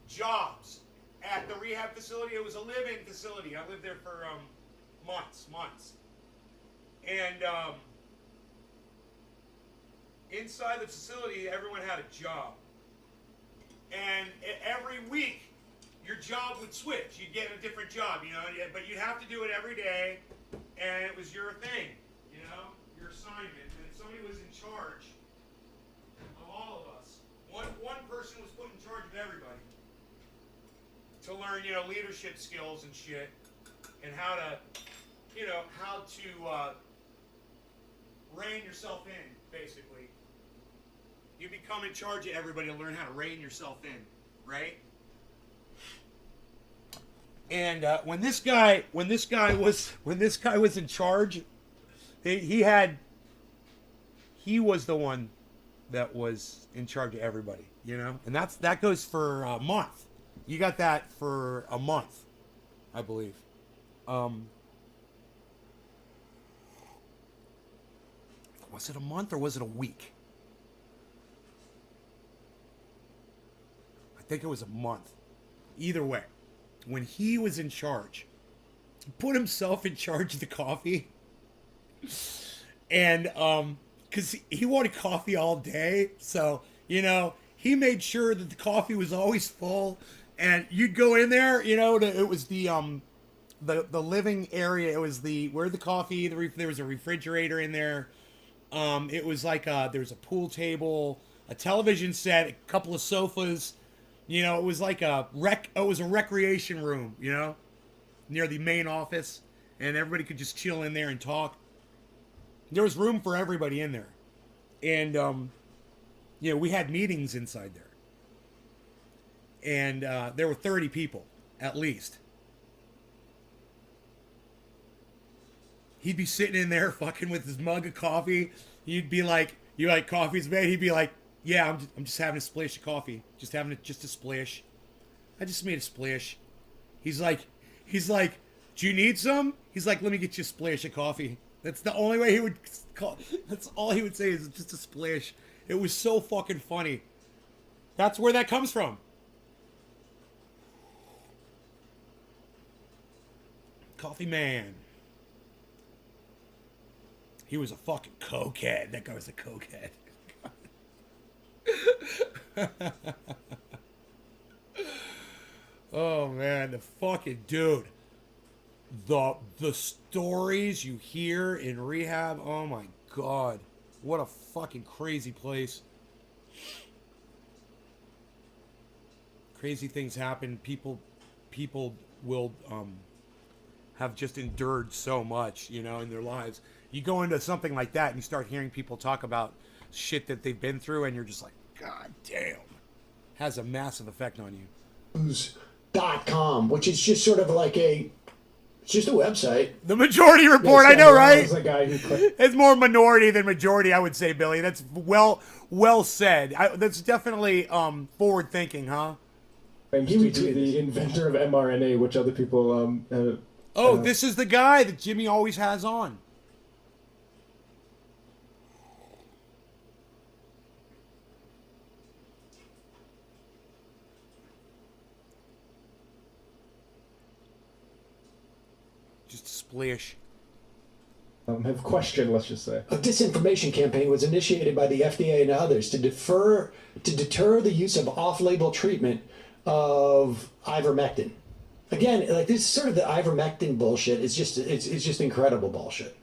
jobs at the rehab facility. It was a live-in facility. I lived there for months. And inside the facility, everyone had a job. And every week, your job would switch. You'd get a different job, you know, but you'd have to do it every day, and it was your thing, you know, your assignment. And somebody was in charge of all of us. One person was put in charge of everybody to learn, you know, leadership skills and shit, and how to, you know, how to rein yourself in, basically. You become in charge of everybody to learn how to rein yourself in, right? And when this guy was in charge, he was the one that was in charge of everybody, you know, and that goes for a month. You got that for a month, I believe. Was it a month or was it a week? I think it was a month. Either way, when he was in charge, he put himself in charge of the coffee. And because he wanted coffee all day, so, you know, he made sure that the coffee was always full. And you'd go in there, you know, it was the living area. It was where the coffee, there was a refrigerator in there. It was like there was a pool table, a television set, a couple of sofas. You know, it was like it was a recreation room, you know, near the main office, and everybody could just chill in there and talk. There was room for everybody in there. And you know, we had meetings inside there. And there were 30 people, at least. He'd be sitting in there fucking with his mug of coffee. You'd be like, "You like coffee's made?" He'd be like, "Yeah, I'm just having a splash of coffee. Just a splish. I just made a splish." He's like, "Do you need some?" He's like, "Let me get you a splash of coffee." That's the only way he would call. That's all he would say is just a splash. It was so fucking funny. That's where that comes from. Coffee man. He was a fucking cokehead. That guy was a cokehead. Oh man, the fucking dude. The stories you hear in rehab, oh my god. What a fucking crazy place. Crazy things happen. People will have just endured so much, you know, in their lives. You go into something like that and you start hearing people talk about shit that they've been through, and you're just like, God damn. Has a massive effect on you. News.com, which is just sort of like it's just a website. The Majority Report, I know, right? A guy who It's more minority than majority, I would say, Billy. That's well said. That's definitely forward thinking, huh? claims to be the inventor of mRNA, which other people this is the guy that Jimmy always has on. Just a splish. have questioned, let's just say. A disinformation campaign was initiated by the FDA and others to deter the use of off-label treatment of ivermectin. Again, like this is sort of the ivermectin bullshit. It's just incredible bullshit.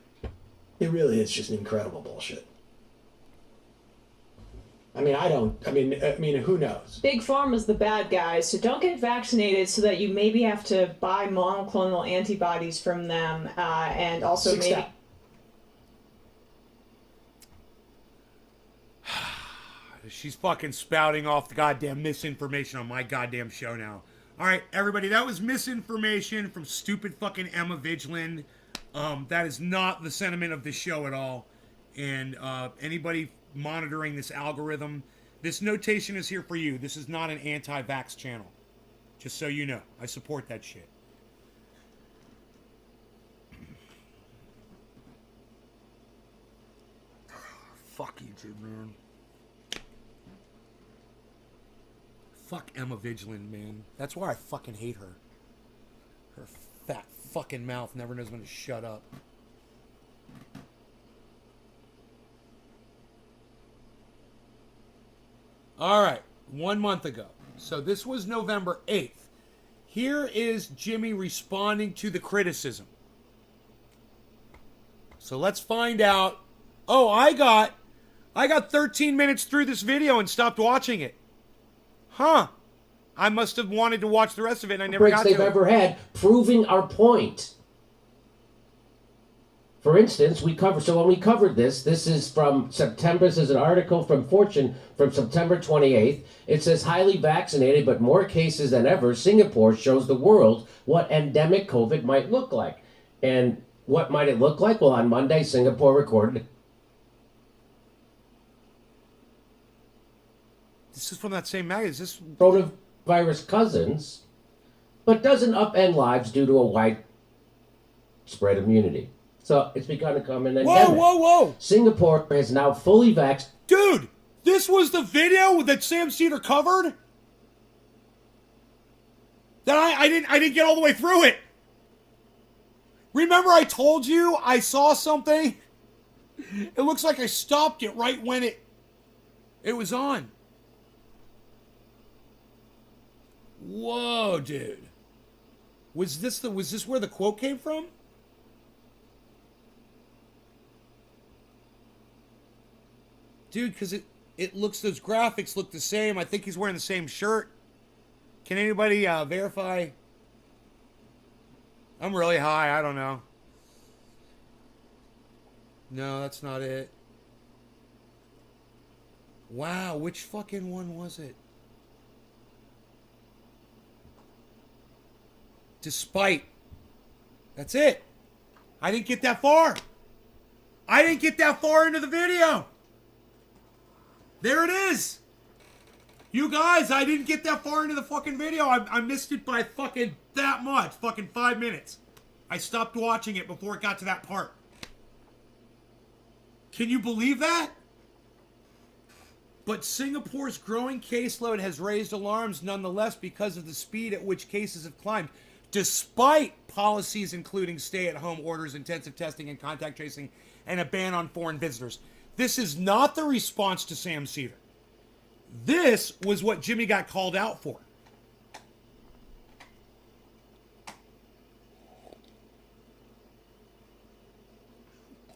It really is just incredible bullshit. I mean, who knows? Big Pharma's the bad guys, so don't get vaccinated so that you maybe have to buy monoclonal antibodies from them, and also maybe... She's fucking spouting off the goddamn misinformation on my goddamn show now. Alright, everybody, that was misinformation from stupid fucking Emma Vigeland. That is not the sentiment of this show at all. And anybody monitoring this algorithm, this notation is here for you. This is not an anti-vax channel. Just so you know. I support that shit. Fuck YouTube, man. Fuck Emma Vigilant, man. That's why I fucking hate her. Her fat fucking mouth never knows when to shut up. All right, 1 month ago. So this was November 8th. Here is Jimmy responding to the criticism. So let's find out. Oh, I got 13 minutes through this video and stopped watching it. Huh. I must have wanted to watch the rest of it and I never got to it. They've ever had, proving our point. For instance, when we covered this is from September. This is an article from Fortune from September 28th. It says, highly vaccinated but more cases than ever, Singapore shows the world what endemic COVID might look like. And what might it look like? Well, on Monday, Singapore recorded. This is from that same magazine. Is this Coronavirus cousins, but doesn't upend lives due to a widespread immunity. So it's begun to become an endemic. Whoa! Singapore is now fully vaccinated. Dude, this was the video that Sam Cedar covered? That I didn't get all the way through it. Remember I told you I saw something? It looks like I stopped it right when it was on. Whoa, dude. Was this where the quote came from? Dude, because it looks, those graphics look the same. I think he's wearing the same shirt. Can anybody verify? I'm really high. I don't know. No, that's not it. Wow, which fucking one was it? Despite. That's it. I didn't get that far. I didn't get that far into the video. There it is. You guys, I didn't get that far into the fucking video. I missed it by fucking that much. Fucking 5 minutes. I stopped watching it before it got to that part. Can you believe that? But Singapore's growing caseload has raised alarms nonetheless because of the speed at which cases have climbed, despite policies including stay-at-home orders, intensive testing and contact tracing, and a ban on foreign visitors. This is not the response to Sam Cedar. This was what Jimmy got called out for.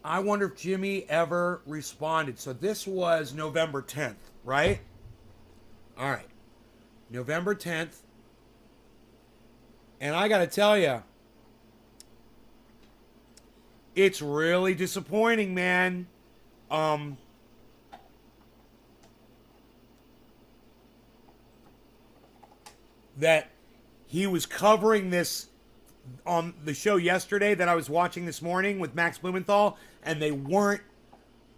I wonder if Jimmy ever responded. So this was November 10th, right? All right. November 10th. And I got to tell you, it's really disappointing, man. That he was covering this on the show yesterday that I was watching this morning with Max Blumenthal, and they weren't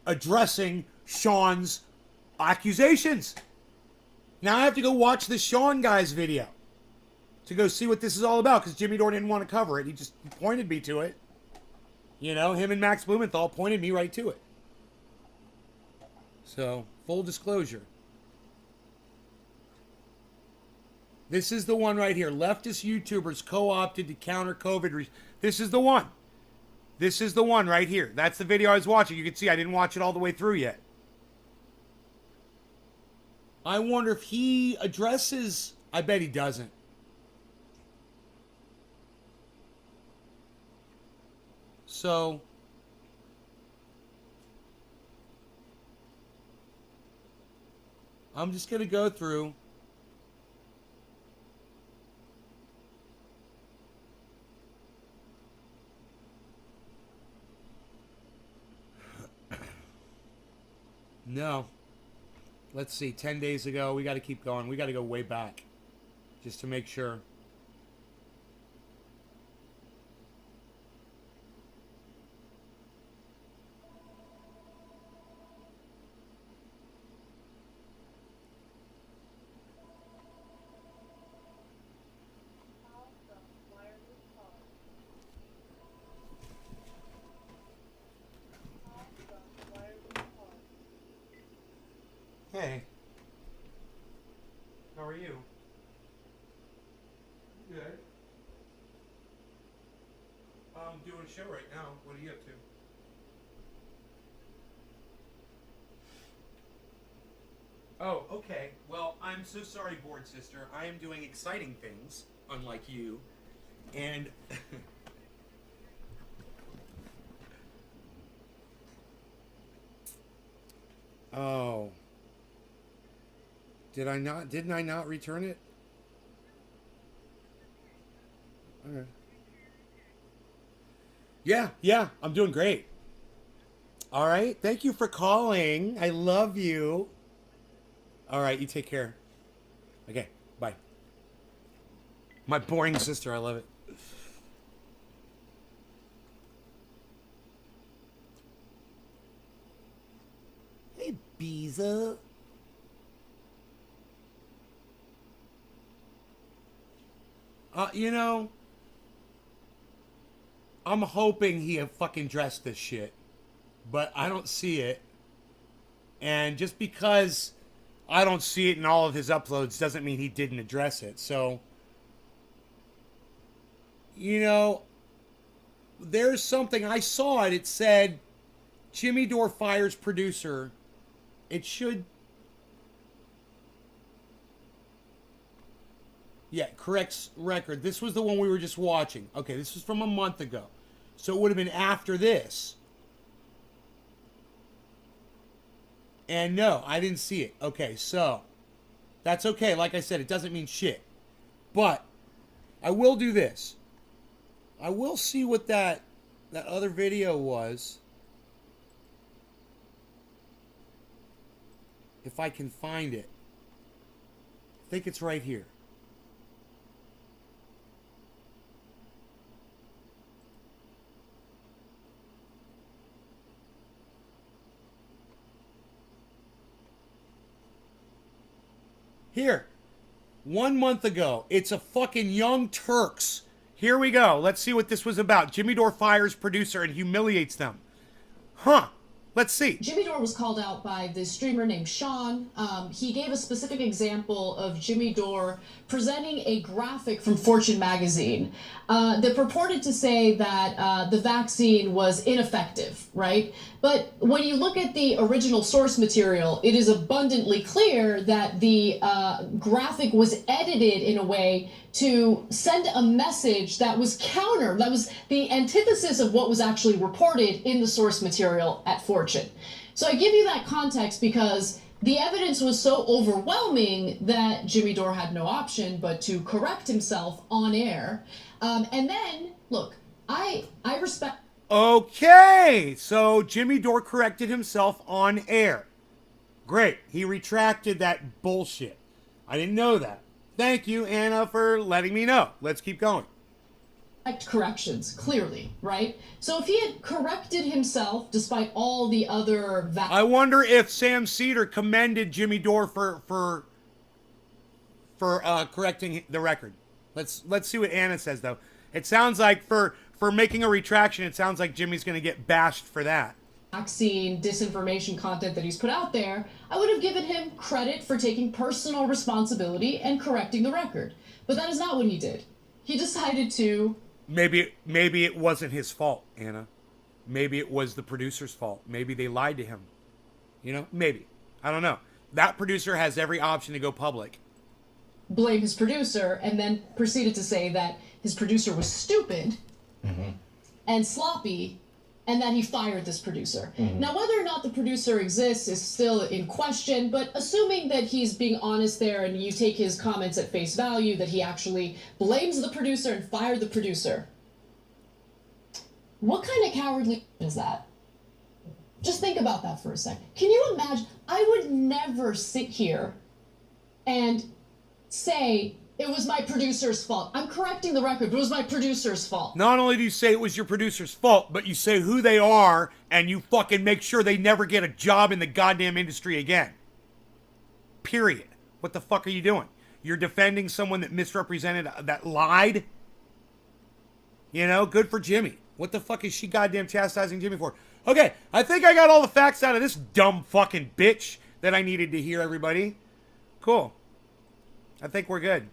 addressing Sean's accusations. Now I have to go watch the Sean guy's video to go see what this is all about, because Jimmy Dore didn't want to cover it. He just pointed me to it. You know, him and Max Blumenthal pointed me right to it. So, full disclosure. This is the one right here. Leftist YouTubers co-opted to counter COVID. This is the one. This is the one right here. That's the video I was watching. You can see I didn't watch it all the way through yet. I wonder if he addresses... I bet he doesn't. So... I'm just going to go through... No. Let's see. 10 days ago. We got to keep going. We got to go way back. Just to make sure. Hey. How are you? Good. I'm doing a show right now. What are you up to? Oh, okay. Well, I'm so sorry, bored sister. I am doing exciting things, unlike you. And oh. Didn't I not return it? Okay. Yeah, I'm doing great. All right. Thank you for calling. I love you. All right, you take care. Okay, bye. My boring sister, I love it. Hey, Beeza. You know, I'm hoping he fucking addressed this shit, but I don't see it. And just because I don't see it in all of his uploads doesn't mean he didn't address it. So, you know, there's something, I saw it, it said, Jimmy Dore fires producer. It should, yeah, corrects record. This was the one we were just watching. Okay, this was from a month ago. So it would have been after this. And no, I didn't see it. Okay, so that's okay. Like I said, it doesn't mean shit. But I will do this. I will see what that other video was. If I can find it. I think it's right here. Here, 1 month ago, it's a fucking Young Turks. Here we go. Let's see what this was about. Jimmy Dore fires producer and humiliates them. Huh. Let's see. Jimmy Dore was called out by this streamer named Sean. He gave a specific example of Jimmy Dore presenting a graphic from Fortune magazine that purported to say that the vaccine was ineffective, right? But when you look at the original source material, it is abundantly clear that the graphic was edited in a way to send a message that was that was the antithesis of what was actually reported in the source material at Fortune. So I give you that context because the evidence was so overwhelming that Jimmy Dore had no option but to correct himself on air. And then, look, I respect... Okay, so Jimmy Dore corrected himself on air. Great, he retracted that bullshit. I didn't know that. Thank you, Anna, for letting me know. Let's keep going. Corrections, clearly, right? So if he had corrected himself despite all the other... I wonder if Sam Cedar commended Jimmy Dore for correcting the record. Let's see what Anna says, though. It sounds like for making a retraction, it sounds like Jimmy's going to get bashed for that. Vaccine disinformation content that he's put out there, I would have given him credit for taking personal responsibility and correcting the record. But that is not what he did. He decided to... Maybe it wasn't his fault, Anna. Maybe it was the producer's fault. Maybe they lied to him. You know, maybe. I don't know. That producer has every option to go public. Blame his producer and then proceeded to say that his producer was stupid and sloppy and that he fired this producer. Now, whether or not the producer exists is still in question, but assuming that he's being honest there and you take his comments at face value, that he actually blames the producer and fired the producer, what kind of cowardly is that? Just think about that for a second. Can you imagine? I would never sit here and say, it was my producer's fault. I'm correcting the record, but it was my producer's fault. Not only do you say it was your producer's fault, but you say who they are and you fucking make sure they never get a job in the goddamn industry again. Period. What the fuck are you doing? You're defending someone that misrepresented, that lied? You know, good for Jimmy. What the fuck is she goddamn chastising Jimmy for? Okay, I think I got all the facts out of this dumb fucking bitch. that I needed to hear, everybody. Cool. I think we're good.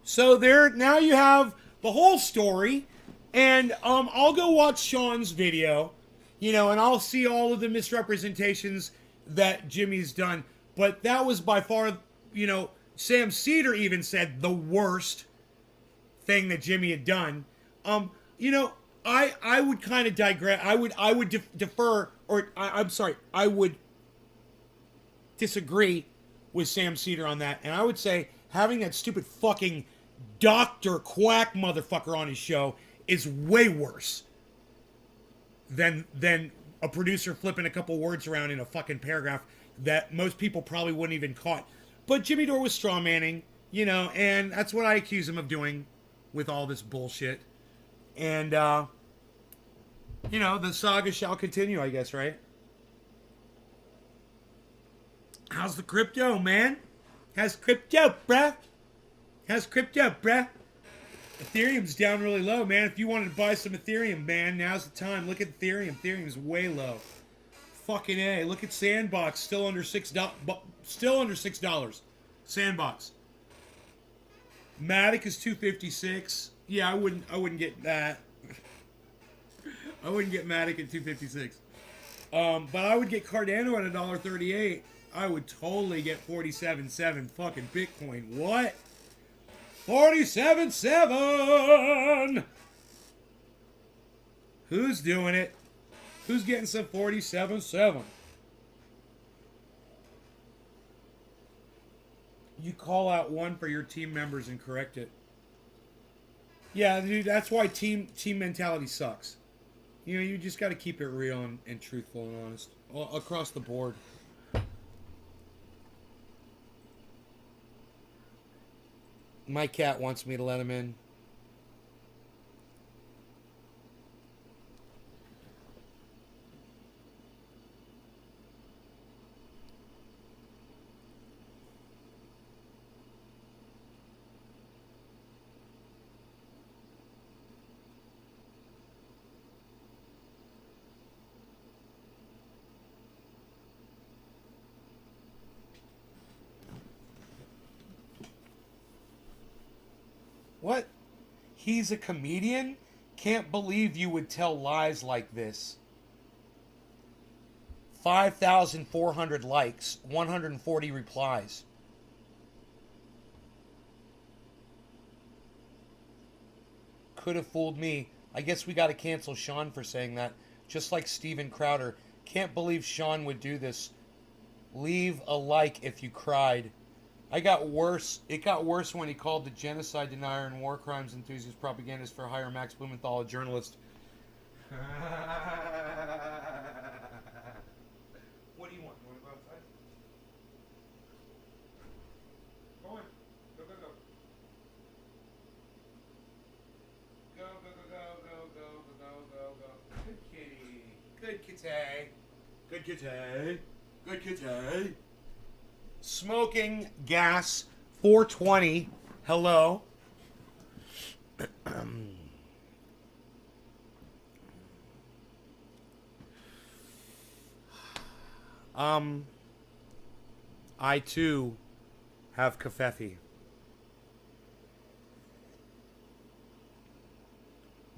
So there, now you have the whole story, and I'll go watch Sean's video, you know, and I'll see all of the misrepresentations that Jimmy's done. But that was by far, you know, Sam Cedar even said the worst thing that Jimmy had done. You know, I would kind of digress. I would defer, or I'm sorry, I would disagree with Sam Cedar on that, and I would say having that stupid fucking Dr. Quack motherfucker on his show is way worse than a producer flipping a couple words around in a fucking paragraph that most people probably wouldn't even caught. But Jimmy Dore was strawmanning, you know, and that's what I accuse him of doing with all this bullshit. And, you know, the saga shall continue, I guess, right? How's the crypto, man? How's crypto, bruh? How's crypto, bruh? Ethereum's down really low, man. If you wanted to buy some Ethereum, man, now's the time. Look at Ethereum. Ethereum's way low. Fucking A. Look at Sandbox, still under $6. Still under $6. Sandbox. Matic is 256. Yeah, I wouldn't get that. I wouldn't get Matic at 256. But I would get Cardano at $1.38. I would totally get 47.7 fucking Bitcoin. What? 47.7! Who's doing it? Who's getting some 47.7? You call out one for your team members and correct it. Yeah, dude, that's why team mentality sucks. You know, you just got to keep it real and truthful and honest across the board. My cat wants me to let him in. What? He's a comedian? Can't believe you would tell lies like this. 5,400 likes, 140 replies. Could have fooled me. I guess we got to cancel Sean for saying that. Just like Steven Crowder. Can't believe Sean would do this. Leave a like if you cried. It got worse when he called the genocide denier and war crimes enthusiast propagandist for hire Max Blumenthal a journalist. What do you want? You want to go outside? Go on. Go, go, go. Go, go, go, go, go, go, go, go, go. Good kitty. Good kitty. Good kitty. Good kitty. Smoking gas 420. Hello. I too have kafefe.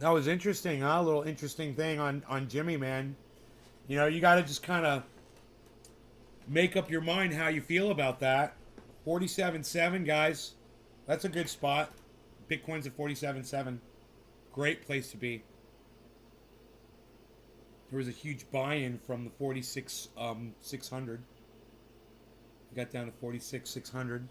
That was interesting, huh? A little interesting thing on Jimmy, man. You know, you got to just kind of make up your mind how you feel about that. 47.7, guys. That's a good spot. Bitcoin's at 47.7. Great place to be. There was a huge buy-in from the 46,600. We got down to 46,600.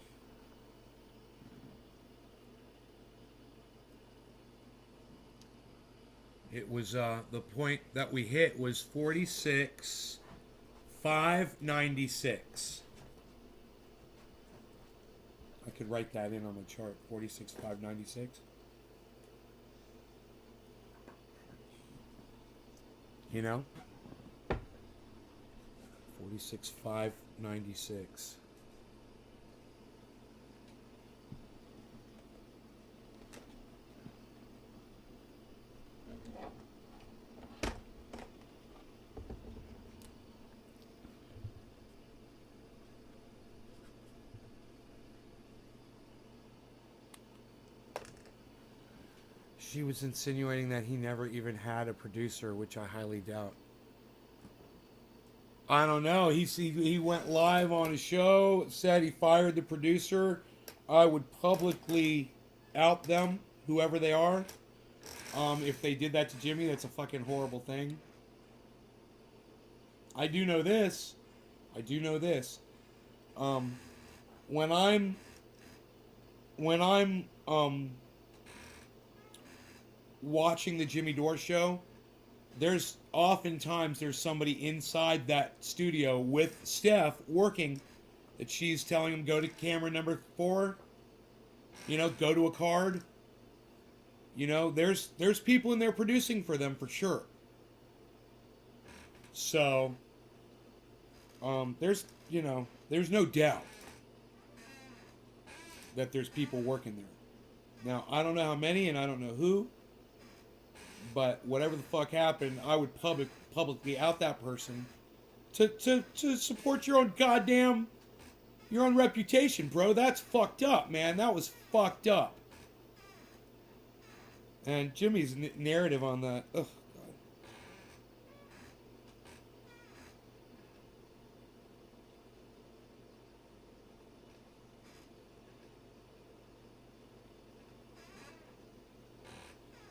It was the point that we hit was 46,596. I could write that in on the chart. 46,596. You know? 46,596. She was insinuating that he never even had a producer, which I highly doubt. I don't know. He went live on a show, said he fired the producer. I would publicly out them, whoever they are. If they did that to Jimmy, that's a fucking horrible thing. I do know this. When I'm watching the Jimmy Dore show, there's somebody inside that studio with Steph working that she's telling him, go to camera number 4, go to a card. There's people in there producing for them for sure. So there's no doubt that there's people working there. Now, I don't know how many and I don't know who, but whatever the fuck happened, I would publicly out that person to support your own reputation, bro. That's fucked up, man. That was fucked up. And Jimmy's narrative on that, ugh.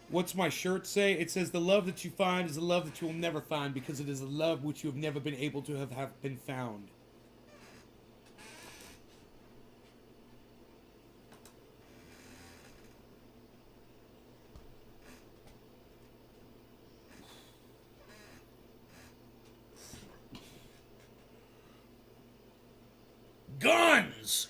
What's my shirt say? It says, the love that you find is a love that you will never find, because it is a love which you have never been able to have been found. Guns!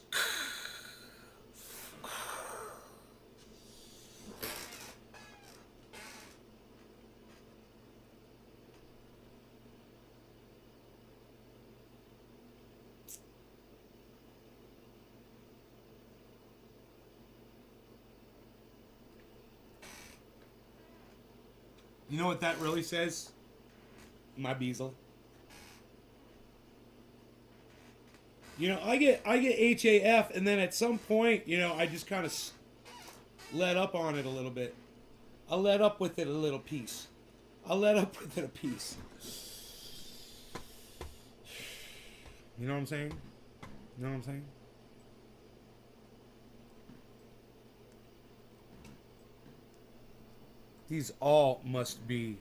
You know what that really says? My Beazle. I get HAF, and then at some point, I just kind of let up on it a little bit. I let up with it a little piece. You know what I'm saying? These all must be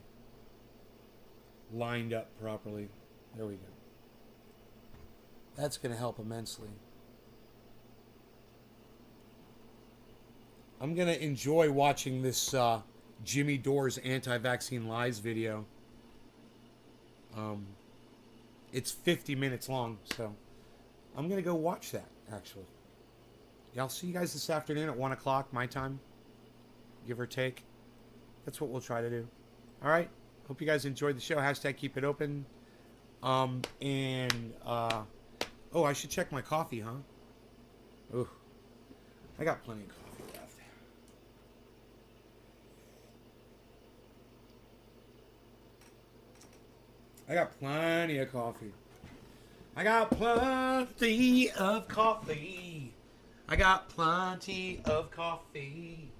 lined up properly. There we go. That's going to help immensely. I'm going to enjoy watching this Jimmy Dore's anti-vaccine lies video. It's 50 minutes long, so I'm going to go watch that, actually. Yeah, I'll see you guys this afternoon at 1 o'clock, my time. Give or take. That's what we'll try to do. All right. Hope you guys enjoyed the show. Hashtag keep it open. Oh, I should check my coffee, huh? Ooh. I got plenty of coffee left. I got plenty of coffee. I got plenty of coffee. I got plenty of coffee.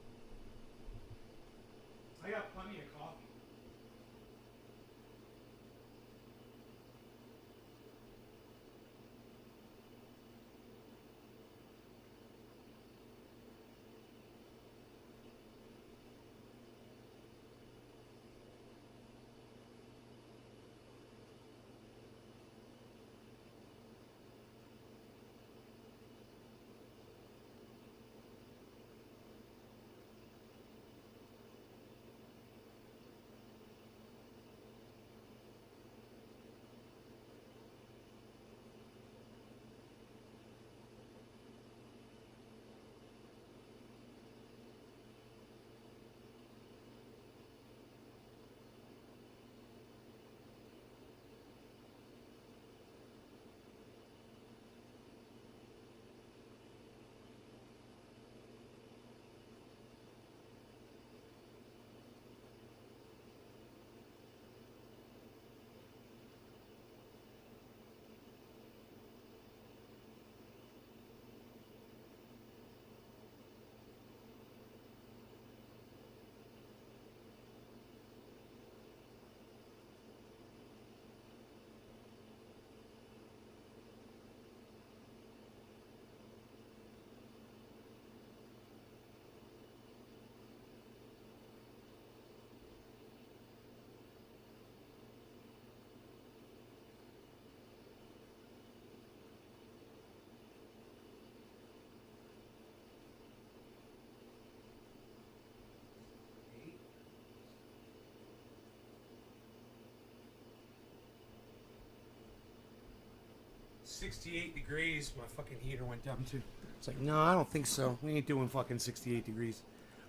68 degrees. My fucking heater went down too. It's like, no, I don't think so. We ain't doing fucking 68 degrees.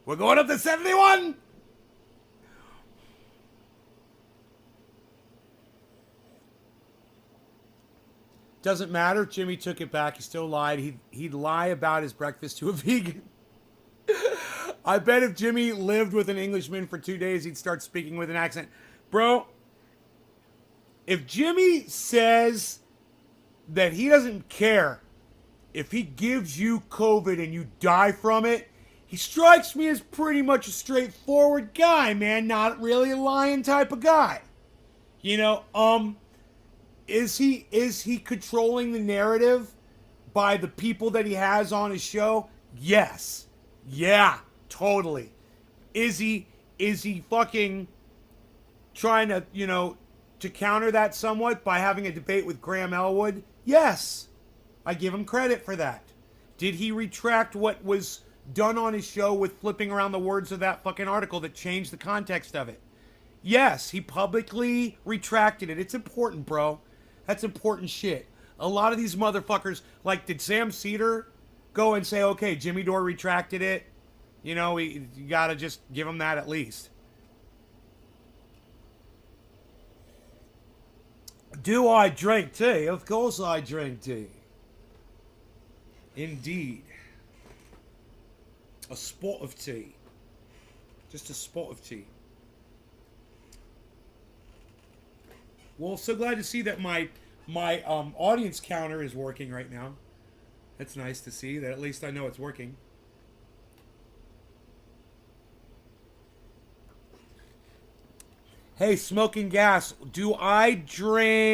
We're going up to 71! Doesn't matter. Jimmy took it back. He still lied. He'd lie about his breakfast to a vegan. I bet if Jimmy lived with an Englishman for 2 days, he'd start speaking with an accent. Bro, if Jimmy says that he doesn't care if he gives you COVID and you die from it, he strikes me as pretty much a straightforward guy, man. Not really a lying type of guy. You know, is he controlling the narrative by the people that he has on his show? Yes. Yeah, totally. Is he fucking trying to, you know, to counter that somewhat by having a debate with Graham Elwood? Yes. I give him credit for that. Did he retract what was done on his show with flipping around the words of that fucking article that changed the context of it? Yes, he publicly retracted it. It's important, bro. That's important shit. A lot of these motherfuckers, like, did Sam Cedar go and say, okay, Jimmy Dore retracted it? You know, you gotta just give him that at least. Do I drink tea? Of course I drink tea. Indeed. A spot of tea. Just a spot of tea. Well, so glad to see that my audience counter is working right now. That's nice to see that at least I know it's working. Hey, Smoking Gas, do I drink?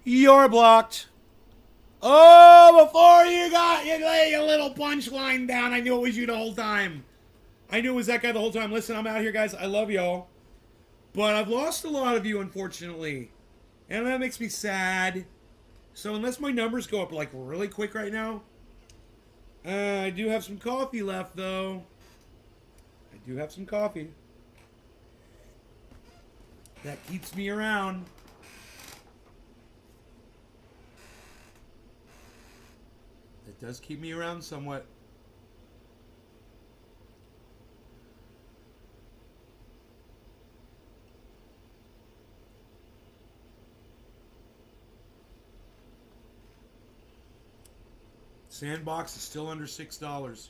You're blocked. Oh, before you lay a little punchline down, I knew it was you the whole time. I knew it was that guy the whole time. Listen, I'm out here, guys. I love y'all. But I've lost a lot of you, unfortunately. And that makes me sad. So unless my numbers go up, like, really quick right now, I do have some coffee left, though. I do have some coffee. That keeps me around. It does keep me around somewhat. Sandbox is still under $6.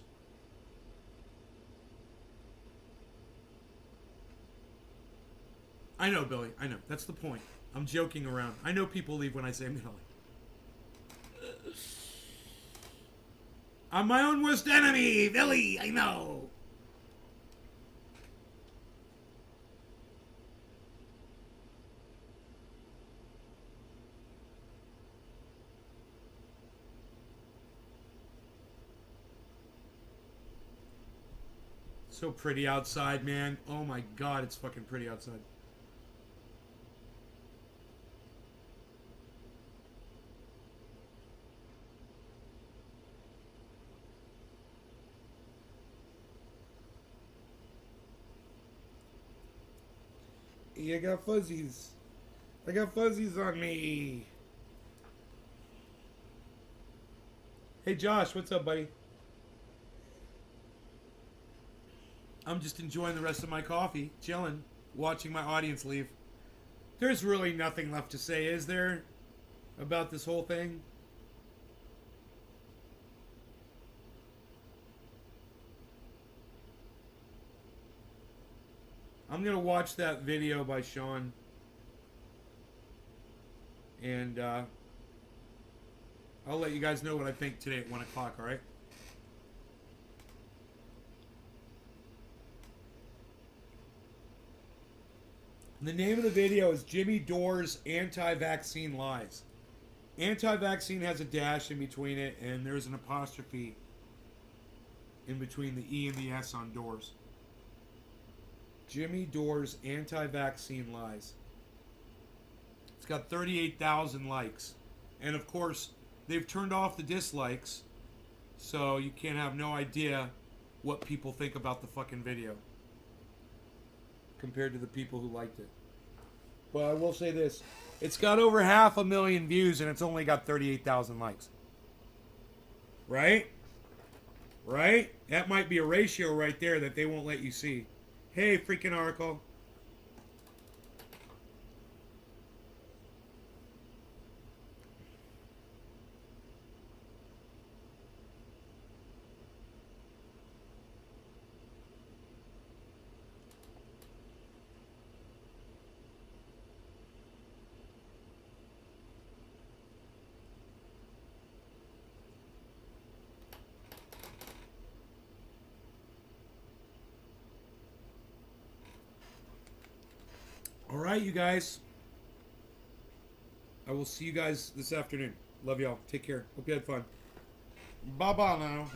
I know, Billy. I know. That's the point. I'm joking around. I know people leave when I say Billy. I'm my own worst enemy, Billy. I know. So pretty outside, man. Oh my God, it's fucking pretty outside. I got fuzzies. I got fuzzies on me. Hey Josh, what's up, buddy? I'm just enjoying the rest of my coffee, chilling, watching my audience leave. There's really nothing left to say, is there, about this whole thing? I'm going to watch that video by Sean. And I'll let you guys know what I think today at 1 o'clock, alright? The name of the video is Jimmy Dore's Anti-Vaccine Lies. Anti-vaccine has a dash in between it, and there's an apostrophe in between the E and the S on Doors. Jimmy Dore's Anti-Vaccine Lies. It's got 38,000 likes. And of course, they've turned off the dislikes, so you can't have no idea what people think about the fucking video compared to the people who liked it. But I will say this, It's got over 500,000 views and it's only got 38,000 likes. Right? Right? That might be a ratio right there that they won't let you see. Hey, freaking article. All right, you guys. I will see you guys this afternoon. Love y'all. Take care. Hope you had fun. Bye-bye now.